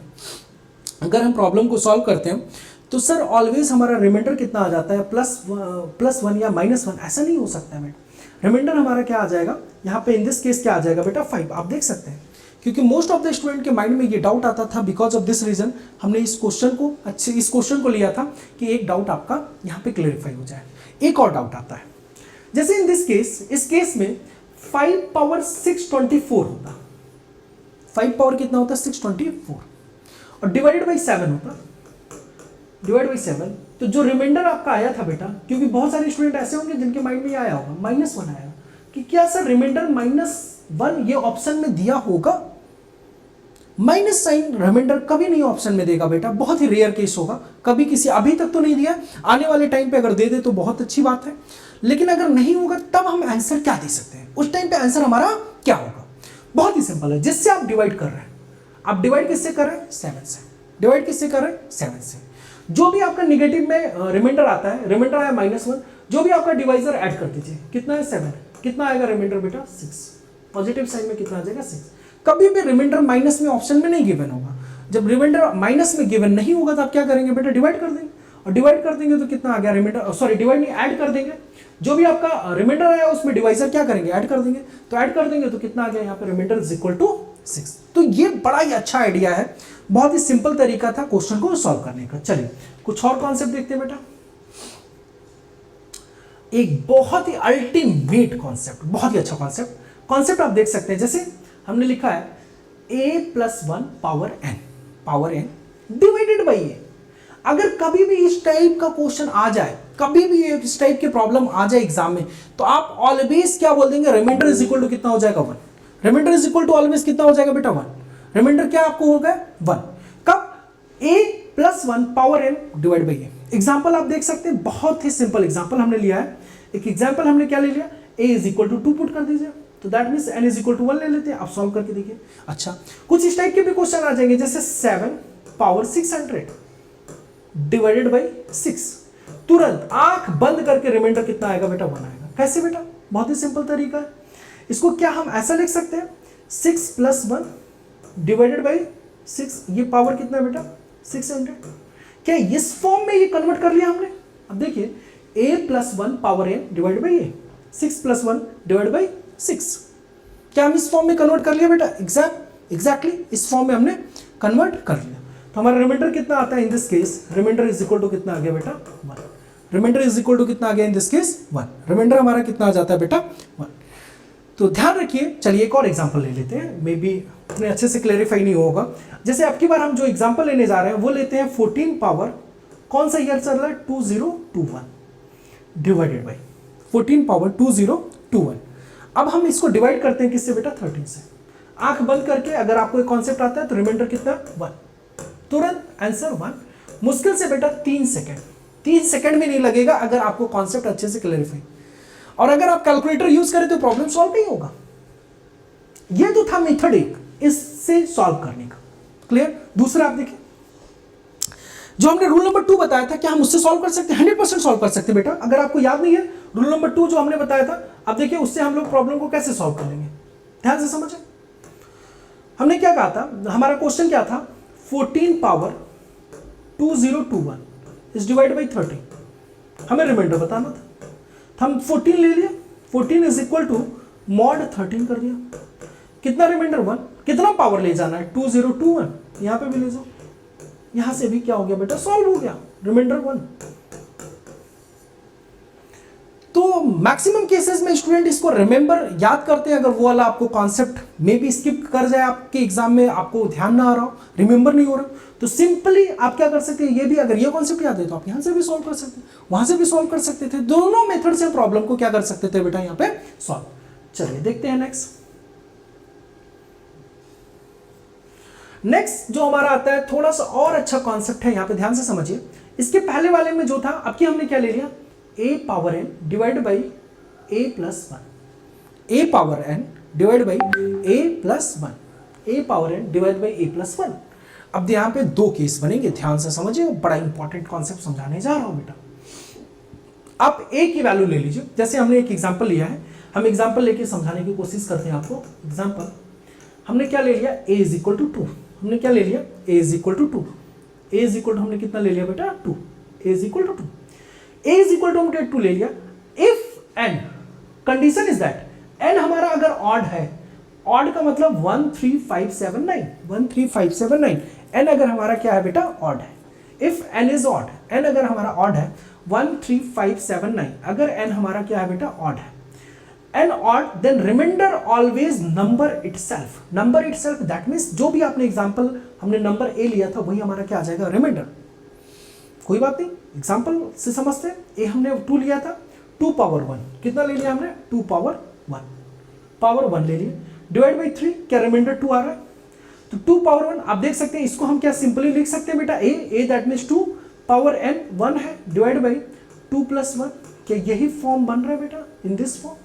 अगर हम प्रॉब्लम को सॉल्व करते हैं तो सर ऑलवेज हमारा रिमाइंडर कितना आ जाता है +1 या -1, ऐसा नहीं हो सकता है बेटा। रिमाइंडर हमारा क्या आ जाएगा यहाँ पे, इन दिस केस क्या आ जाएगा बेटा 5। आप देख सकते हैं क्योंकि मोस्ट ऑफ द स्टूडेंट के माइंड में ये डाउट आता था, बिकॉज ऑफ दिस रीजन हमने इस क्वेश्चन को लिया था कि एक डाउट आपका यहाँ पे क्लेरिफाई हो जाए। एक और डाउट आता है, जैसे इन दिस केस, इस केस में 5 पावर 624 होता, 5 पावर कितना होता है 624, और डिवाइडेड बाई 7 होता, डिवाइड बाई 7, तो जो रिमाइंडर आपका आया था बेटा, क्योंकि बहुत सारे स्टूडेंट ऐसे होंगे जिनके माइंड में आया होगा -1 आया कि क्या सर रिमाइंडर -1 ये ऑप्शन में दिया होगा। माइनस साइन रिमाइंडर कभी नहीं ऑप्शन में देगा बेटा, बहुत ही रेयर केस होगा, कभी किसी अभी तक तो नहीं दिया, आने वाले टाइम पे अगर दे दे तो बहुत अच्छी बात है, लेकिन अगर नहीं होगा तब हम आंसर क्या दे सकते हैं, उस टाइम पे आंसर हमारा क्या होगा। बहुत ही सिंपल है, जिससे आप डिवाइड कर रहे हैं, आप डिवाइड किससे कर रहे हैं 7 से, डिवाइड किससे कर रहे हैं 7 से। जो भी आपका निगेटिव में रिमाइंडर आता है, रिमाइंडर आया -1, जो भी आपका डिवाइजर ऐड कर दीजिए, कितना है 7, कितना आएगा रिमाइंडर बेटा 6, पॉजिटिव साइन में कितना आ जाएगा 6। कभी भी रिमाइंडर माइनस में ऑप्शन में नहीं गिवन होगा, जब रिमाइंडर माइनस में गिवन नहीं होगा तो आप क्या करेंगे बेटा डिवाइड कर देंगे, और डिवाइड कर देंगे तो कितना आ गया रिमाइंडर, सॉरी डिवाइड नहीं ऐड कर देंगे, जो भी आपका रिमाइंडर आया उसमें डिवाइजर क्या करेंगे ऐड कर देंगे, तो ऐड कर देंगे तो कितना आ गया यहाँ पे रिमाइंडर इज इक्वल टू 6। तो ये बड़ा ही अच्छा आइडिया है, बहुत ही सिंपल तरीका था क्वेश्चन को सॉल्व करने का। चलिए कुछ और कॉन्सेप्ट देखते हैं बेटा। एक बहुत ही अल्टीमेट कॉन्सेप्ट, बहुत ही अच्छा कॉन्सेप्ट आप देख सकते हैं। जैसे हमने लिखा है a+1 power n divided by a. अगर कभी भी इस टाइप का क्वेश्चन आ जाए, कभी भी इस टाइप की प्रॉब्लम आ जाए एग्जाम में, तो आप ऑलवेज क्या बोल देंगे, रिमाइंडर इज इक्वल टू कितना हो जाएगा 1। Remainder is equal to always कितना हो जाएगा बेटा 1। रिमाइंडर क्या आपको होगा 1। कब, a+1 power n divide by A. Example आप देख सकते हैं, बहुत ही सिंपल एग्जाम्पल हमने लिया है। एक एग्जाम्पल हमने क्या ले लिया, a is equal to 2 put कर दीजिए, तो that means n is equal to 1 ले लेते हैं। आप सॉल्व करके देखिए। अच्छा, कुछ इस टाइप के भी क्वेश्चन आ जाएंगे, जैसे 7 पावर 600 डिवाइडेड बाई 6। तुरंत आंख बंद करके रिमाइंडर कितना आएगा बेटा 1 आएगा। कैसे बेटा, बहुत ही सिंपल तरीका है। इसको क्या हम ऐसा लिख सकते हैं, 6+1 डिवाइडेड बाई 6, ये पावर कितना है बेटा 600। क्या इस फॉर्म में ये कन्वर्ट कर लिया हमने। अब देखिए a+1 power n divide by A, 6+1 divide by 6, क्या हम इस फॉर्म में कन्वर्ट कर लिया बेटा, एग्जैक्टली इस फॉर्म में हमने कन्वर्ट कर लिया। तो हमारा रिमाइंडर कितना आता है in this case, remainder is equal to कितना आ गया बेटा 1। रिमाइंडर इज इक्वल टू कितना आ गया इन दिस केस 1। रिमाइंडर हमारा कितना आ जाता है बेटा 1। तो ध्यान रखिए। चलिए एक और एग्जांपल ले लेते हैं, मे बी इतने अच्छे से क्लेरिफाई नहीं होगा। जैसे अब की बार हम जो एग्जांपल लेने जा रहे हैं वो लेते हैं 14 पावर, कौन सा ईयर चल रहा है 2021 डिवाइडेड बाई 14 पावर 2021। अब हम इसको डिवाइड करते हैं किससे बेटा 13 से। आंख बंद करके अगर आपको एक कॉन्सेप्ट आता है तो रिमाइंडर कितना 1, तुरंत आंसर 1। मुश्किल से बेटा 3 सेकंड भी नहीं लगेगा अगर आपको कॉन्सेप्ट अच्छे से क्लैरिफाई, और अगर आप कैलकुलेटर यूज करें तो प्रॉब्लम सॉल्व नहीं होगा। ये तो था मेथड एक इससे सॉल्व करने का, क्लियर। दूसरा आप देखिए, जो हमने रूल नंबर 2 बताया था, क्या हम उससे सॉल्व कर सकते हैं, 100% सॉल्व कर सकते हैं बेटा। अगर आपको याद नहीं है रूल नंबर 2 जो हमने बताया था, अब देखिए उससे हम लोग प्रॉब्लम को कैसे सॉल्व कर लेंगे, ध्यान से समझे। हमने क्या कहा था, हमारा क्वेश्चन क्या था, 14 पावर 2021 इज डिवाइड बाई 13। हमें रिमाइंडर बताना था, हम 14 ले लिया, 14 इज इक्वल टू मॉड 13 कर दिया। कितना रिमाइंडर 1, कितना पावर ले जाना है 2021, यहां पे भी ले जाओ, यहां से भी क्या हो गया बेटा सॉल्व हो गया, रिमाइंडर 1। तो मैक्सिमम केसेस में स्टूडेंट इसको रिमेंबर याद करते हैं। अगर वो वाला आपको कॉन्सेप्ट मे बी स्किप कर जाए आपके एग्जाम में, आपको ध्यान ना आ रहा हो, रिमेंबर नहीं हो रहा, तो सिंपली आप क्या कर सकते हैं, ये भी अगर ये कॉन्सेप्ट याद है तो आप यहां से भी सॉल्व कर सकते हैं, वहां से भी सॉल्व कर सकते थे। दोनों मेथड से प्रॉब्लम को क्या कर सकते थे बेटा यहां पे सॉल्व। चलिए देखते हैं नेक्स्ट जो हमारा आता है, थोड़ा सा और अच्छा कॉन्सेप्ट है, यहां पे ध्यान से समझिए। इसके पहले वाले में जो था, अब की हमने क्या ले लिया, a power n divide by a+1, a power n divide by a+1, a power n divide by a+1। अब यहाँ पे 2 केस बनेंगे, ध्यान से समझिए, बड़ा इंपॉर्टेंट कॉन्सेप्ट समझाने जा रहा हूं बेटा। आप a की वैल्यू ले लीजिए, जैसे हमने एक एग्जांपल लिया है, हम एग्जांपल लेके समझाने की कोशिश करते हैं आपको। एग्जांपल हमने क्या ले लिया, a इज इक्वल टू 2, हमने क्या ले लिया, a is equal to 2, a is equal to हमने कितना ले लिया बेटा 2, a is equal to 2, a is equal to हमने 2 ले लिया। If n, condition is that n हमारा अगर ऑड है, ऑड का मतलब 13579, 13579, n अगर हमारा क्या है बेटा ऑड है, if n is odd, n अगर हमारा ऑड है 13579, अगर n हमारा क्या है बेटा ऑड है, n odd, then remainder always number itself, number itself that means जो भी आपने एग्जांपल हमने नंबर a लिया था वही हमारा क्या आ जाएगा रिमाइंडर। कोई बात नहीं, एग्जांपल से समझते हैं। a हमने 2 लिया था, 2 पावर 1, कितना ले लिया हमने 2 पावर 1, पावर 1 ले लिया, डिवाइड बाई 3, क्या रिमाइंडर 2 आ रहा है, तो 2 पावर 1। आप देख सकते हैं इसको हम क्या सिंपली लिख सकते हैं बेटा, a that means 2 power n 1 है डिवाइड बाई 2 + 1, क्या यही फॉर्म बन रहा है बेटा इन दिस फॉर्म।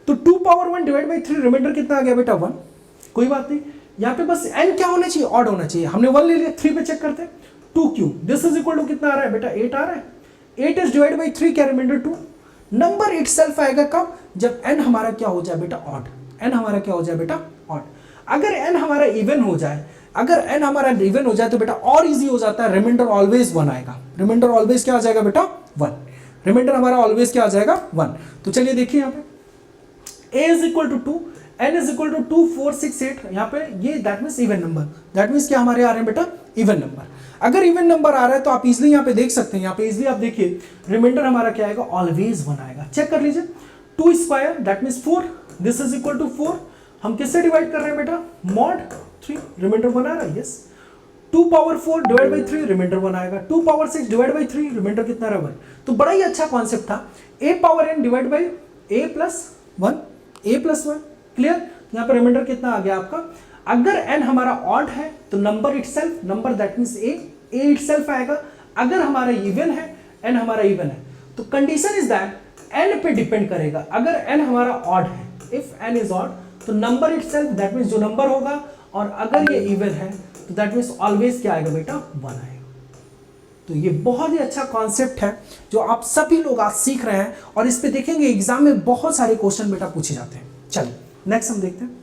तो 2 पावर 1 डिवाइड बाई 3, रिमाइंडर कितना आ गया बेटा 1। कोई बात नहीं, यहाँ पे बस n क्या होना चाहिए, ऑड होना चाहिए। हमने 1 ले लिया, 3 पे चेक करते हैं, 2 cube, this is equal to कितना आ रहा है बेटा 8 आ रहा है, 8 इज डिवाइड बाई 3, क्या रिमाइंडर 2। नंबर इटसेल्फ आएगा कब, जब n हमारा क्या हो जाए बेटा ऑड, n हमारा क्या हो जाए बेटा ऑड। अगर n हमारा इवन हो जाए, अगर n हमारा इवन हो जाए तो बेटा और इजी हो जाता है, रिमाइंडर ऑलवेज 1 आएगा, रिमाइंडर ऑलवेज क्या आ जाएगा बेटा 1, रिमाइंडर हमारा ऑलवेज क्या आ जाएगा 1। तो चलिए देखिए यहाँ पे a is equal to 2, n is equal to 2 4 6 8, यहाँ पे ये that means even number, that means क्या हमारे आ रहे हैं बेटा इवन नंबर। अगर इवन नंबर आ रहा है तो आप इजिली यहाँ पे देख सकते हैं, यहाँ पे इजिली आप देखिए रिमाइंडर हमारा क्या आएगा, ऑलवेज 1 आएगा। चेक कर लीजिए, 2 square that means 4, this is equal to 4। हम किससे डिवाइड कर रहे हैं बेटा, मॉड 3, रिमाइंडर 1 आ रहा है, yes. 2 power 4 divide by 3 remainder 1 आएगा। 2 पावर 6 डिवाइड बाई 3 रिमाइंडर कितना रहा, 1। तो बड़ा ही अच्छा कॉन्सेप्ट था, a power n divide by a plus 1, a plus 1, clear. यहाँ पर रिमाइंडर कितना आ गया आपका, अगर n हमारा ऑड है तो number itself, number that means a itself आएगा। अगर हमारा इवन है, n हमारा इवन है, तो कंडीशन इज दैट n पे डिपेंड करेगा। अगर n हमारा ऑड है, इफ n इज ऑड, तो नंबर इटसेल्फ दैट मींस जो नंबर होगा, और अगर ये इवन है तो दैट मींस ऑलवेज क्या आएगा बेटा, 1 आएगा। तो ये बहुत ही अच्छा कॉन्सेप्ट है जो आप सभी लोग आज सीख रहे हैं, और इस पे देखेंगे एग्जाम में बहुत सारे क्वेश्चन बेटा पूछे जाते हैं। चलिए नेक्स्ट हम देखते हैं।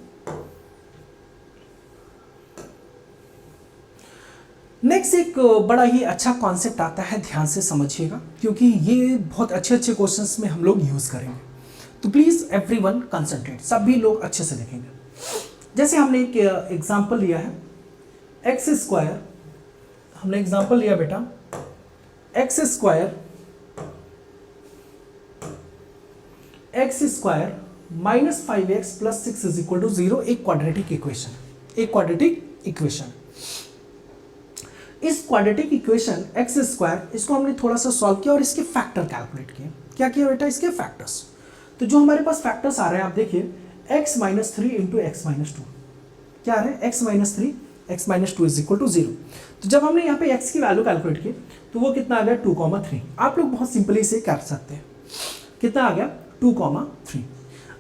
नेक्स्ट एक बड़ा ही अच्छा कॉन्सेप्ट आता है, ध्यान से समझिएगा क्योंकि ये बहुत अच्छे अच्छे क्वेश्चंस में हम लोग यूज करेंगे। तो प्लीज एवरीवन कंसंट्रेट, सभी लोग अच्छे से देखेंगे। जैसे हमने एक एग्जांपल लिया है, एक्स स्क्वायर, हमने एग्जांपल लिया बेटा x square minus 5x plus 6 is equal to 0, एक क्वाड्रेटिक इक्वेशन। इस क्वाड्रेटिक इक्वेशन एक्स स्क्वायर, इसको हमने थोड़ा सा सॉल्व किया और इसके फैक्टर कैलकुलेट किए। क्या किया बेटा, इसके फैक्टर्स। तो जो हमारे पास फैक्टर्स आ रहे हैं आप देखिए, x minus 3 into x minus 2, क्या आ रहे हैं, x minus 3 x minus 2 is equal to 0। तो जब हमने यहाँ पे x की वैल्यू कैलकुलेट की तो वो कितना आ गया, 2,3। आप लोग बहुत सिंपली इसे कर सकते हैं, कितना आ गया, 2,3।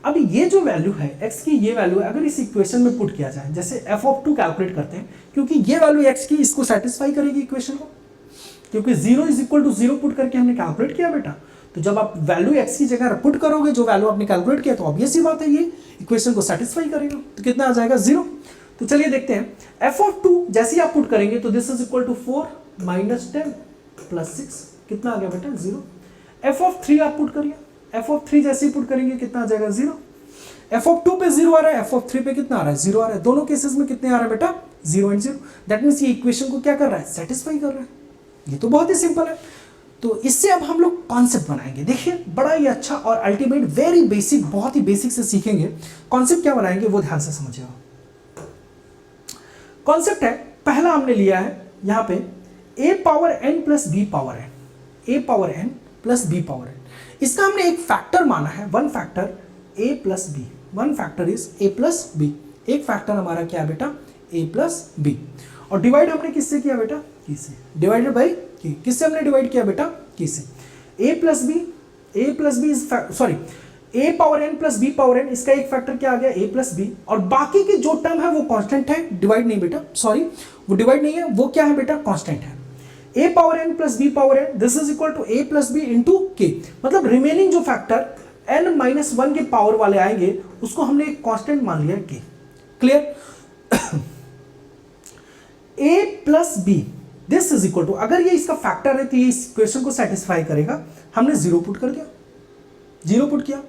अब ये जो वैल्यू है x की, ये वैल्यू है, अगर इस इक्वेशन में पुट किया जाए, जैसे f(2) कैलकुलेट करते हैं, क्योंकि ये वैल्यू x की इसको सेटिस्फाई करेगी इक्वेशन को, क्योंकि 0 इज इक्वल टू 0 पुट करके हमने कैलकुलेट किया बेटा। तो जब आप वैल्यू x की जगह पुट करोगे, जो वैल्यू आपने कैलकुलेट किया, तो ऑब्वियस सी बात है ये इक्वेशन को सेटिस्फाई करेगा। तो कितना आ जाएगा, 0। तो चलिए देखते हैं, f(2) जैसे ही आप पुट करेंगे तो this is equal to 4 minus 10 plus 6, कितना आ गया बेटा, 0। f(3) आप पुट करिए, f(3) जैसे ही पुट करेंगे कितना आ जाएगा, 0। f(2) पे 0 आ रहा है, f(3) पे कितना आ रहा है, 0 आ रहा है। दोनों केसेस में कितने आ रहा है बेटा, 0 एंड 0। दैट मीन्स ये इक्वेशन को क्या कर रहा है, सेटिस्फाई कर रहा है। ये तो बहुत ही सिंपल है। तो इससे अब हम लोग कॉन्सेप्ट बनाएंगे। देखिए बड़ा ही अच्छा और अल्टीमेट वेरी बेसिक, बहुत ही बेसिक से सीखेंगे। कॉन्सेप्ट क्या बनाएंगे वो ध्यान से समझिएगा। कॉन्सेप्ट है, पहला हमने लिया है यहाँ पे a power n plus b power n, a power n plus b power n। इसका हमने एक फैक्टर माना है, one factor a plus b, one factor is a plus b। एक फैक्टर हमारा क्या है बेटा, a प्लस b। और डिवाइड हमने किससे किया बेटा, की से, डिवाइडेड बाई की। किससे हमने डिवाइड किया बेटा, की से। a plus b is sorry a power n plus b power n, इसका एक फैक्टर क्या आ गया, a प्लस b। और बाकी के जो टर्म है वो कांस्टेंट है, डिवाइड नहीं बेटा, सॉरी वो डिवाइड नहीं है, वो क्या है बेटा, कांस्टेंट है। a power n plus b power n, this is equal to a plus b into k। मतलब रिमेनिंग जो फैक्टर n माइनस 1 के पावर वाले आएंगे उसको हमने एक कांस्टेंट मान लिया k। Clear. a plus b this is equal to, अगर ये इसका फैक्टर है तो ये इस इक्वेशन को सेटिस्फाई करेगा। हमने 0 पुट कर दिया, 0 पुट किया।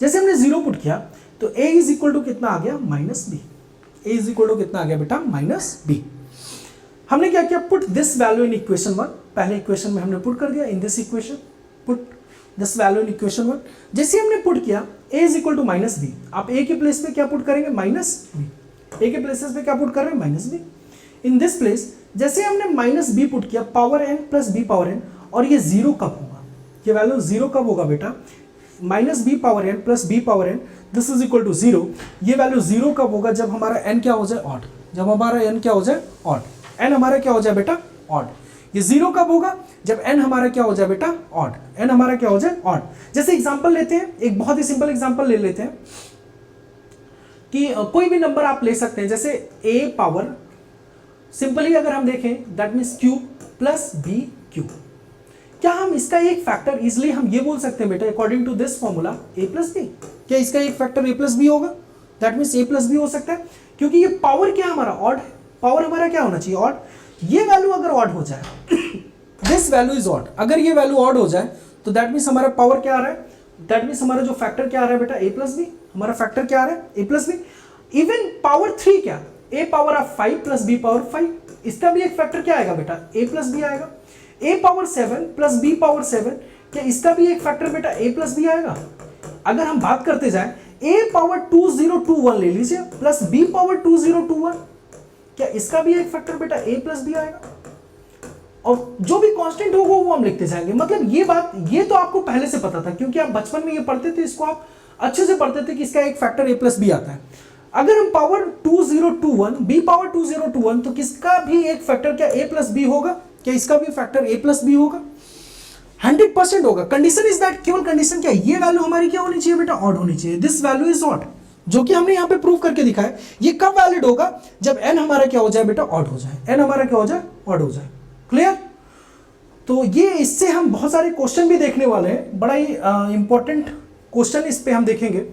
जैसे हमने 0 पुट किया तो a इज इक्वल टू कितना आ गया, minus b। a is equal to कितना आ गया बेटा, माइनस b। हमने क्या किया, put this value in equation 1। पहले इक्वेशन में हमने पुट कर दिया, in this equation put this value in equation 1। जैसे हमने पुट किया a is equal to minus b, आप a के प्लेस पे क्या पुट करेंगे, माइनस b। a के प्लेसेस पे क्या पुट कर रहे हैं, minus b। In this place जैसे हमने माइनस b पुट किया, power n plus b power n, और ये 0 कब होगा, ये वैल्यू 0 कब होगा बेटा, minus b power n plus b power n, this is equal to 0। ये वैल्यू 0 कब होगा, जब हमारा n क्या हो जाए, ऑड। जब हमारा n क्या हो जाए, ऑड। n हमारा क्या हो जाए बेटा, ऑड। ये 0 कब होगा, जब n हमारा क्या हो जाए बेटा, ऑड। n हमारा क्या हो जाए, ऑड। जैसे एग्जांपल लेते हैं, एक बहुत ही सिंपल एग्जांपल ले लेते हैं कि कोई भी नंबर आप ले सकते हैं, जैसे a पावर, सिंपली अगर हम देखें that means cube plus b cube. क्या हम इसका एक फैक्टर इजिली हम ये बोल सकते हैं बेटा, according to this formula a plus b, क्या इसका एक फैक्टर a प्लस बी होगा, that means a plus b हो सकता है, क्योंकि ये पावर क्या हमारा, ऑड है। पावर हमारा क्या होना चाहिए, ऑड। ये वैल्यू अगर ऑड हो जाए, दिस वैल्यू इज ऑड, अगर ये वैल्यू ऑड हो जाए तो दैट मीन्स हमारा पावर क्या आ रहा है, दैट मीन्स हमारा जो फैक्टर क्या आ रहा है बेटा, a प्लस बी। हमारा फैक्टर क्या आ रहा है, a plus b. Even power 3 क्या, a power of 5 plus b power 5, इसका भी एक फैक्टर क्या आएगा बेटा, a प्लस बी आएगा। a power 7 plus b power 7, क्या इसका भी एक फैक्टर बेटा a प्लस बी आएगा। अगर हम बात करते जाए a पावर 2021 ले लीजिए प्लस b पावर 2021, क्या इसका भी एक फैक्टर बेटा a प्लस बी आएगा। और जो भी कांस्टेंट होगा वो हम लिखते जाएंगे। मतलब ये बात, ये तो आपको पहले से पता था क्योंकि आप बचपन में ये पढ़ते थे, इसको आप अच्छे से पढ़ते थे कि इसका एक फैक्टर a प्लस बी आता है। अगर हम पावर 2021 b पावर 2021, तो किसका भी एक फैक्टर क्या a प्लस बी होगा, क्या इसका भी फैक्टर a प्लस बी होगा, 100% होगा। कंडीशन इज दैट, केवल कंडीशन क्या है, ये वैल्यू हमारी क्या होनी चाहिए बेटा, ऑड होनी चाहिए। दिस वैल्यू इज ऑड, जो कि हमने यहाँ पे प्रूव करके दिखाया। ये कब वैलिड होगा, जब n हमारा क्या हो जाए बेटा, ऑड हो जाए, n हमारा क्या हो जाए, ऑड हो जाए। क्लियर। तो ये इससे हम बहुत सारे क्वेश्चन भी देखने वाले हैं, बड़ा ही इंपॉर्टेंट क्वेश्चन इस पे हम देखेंगे।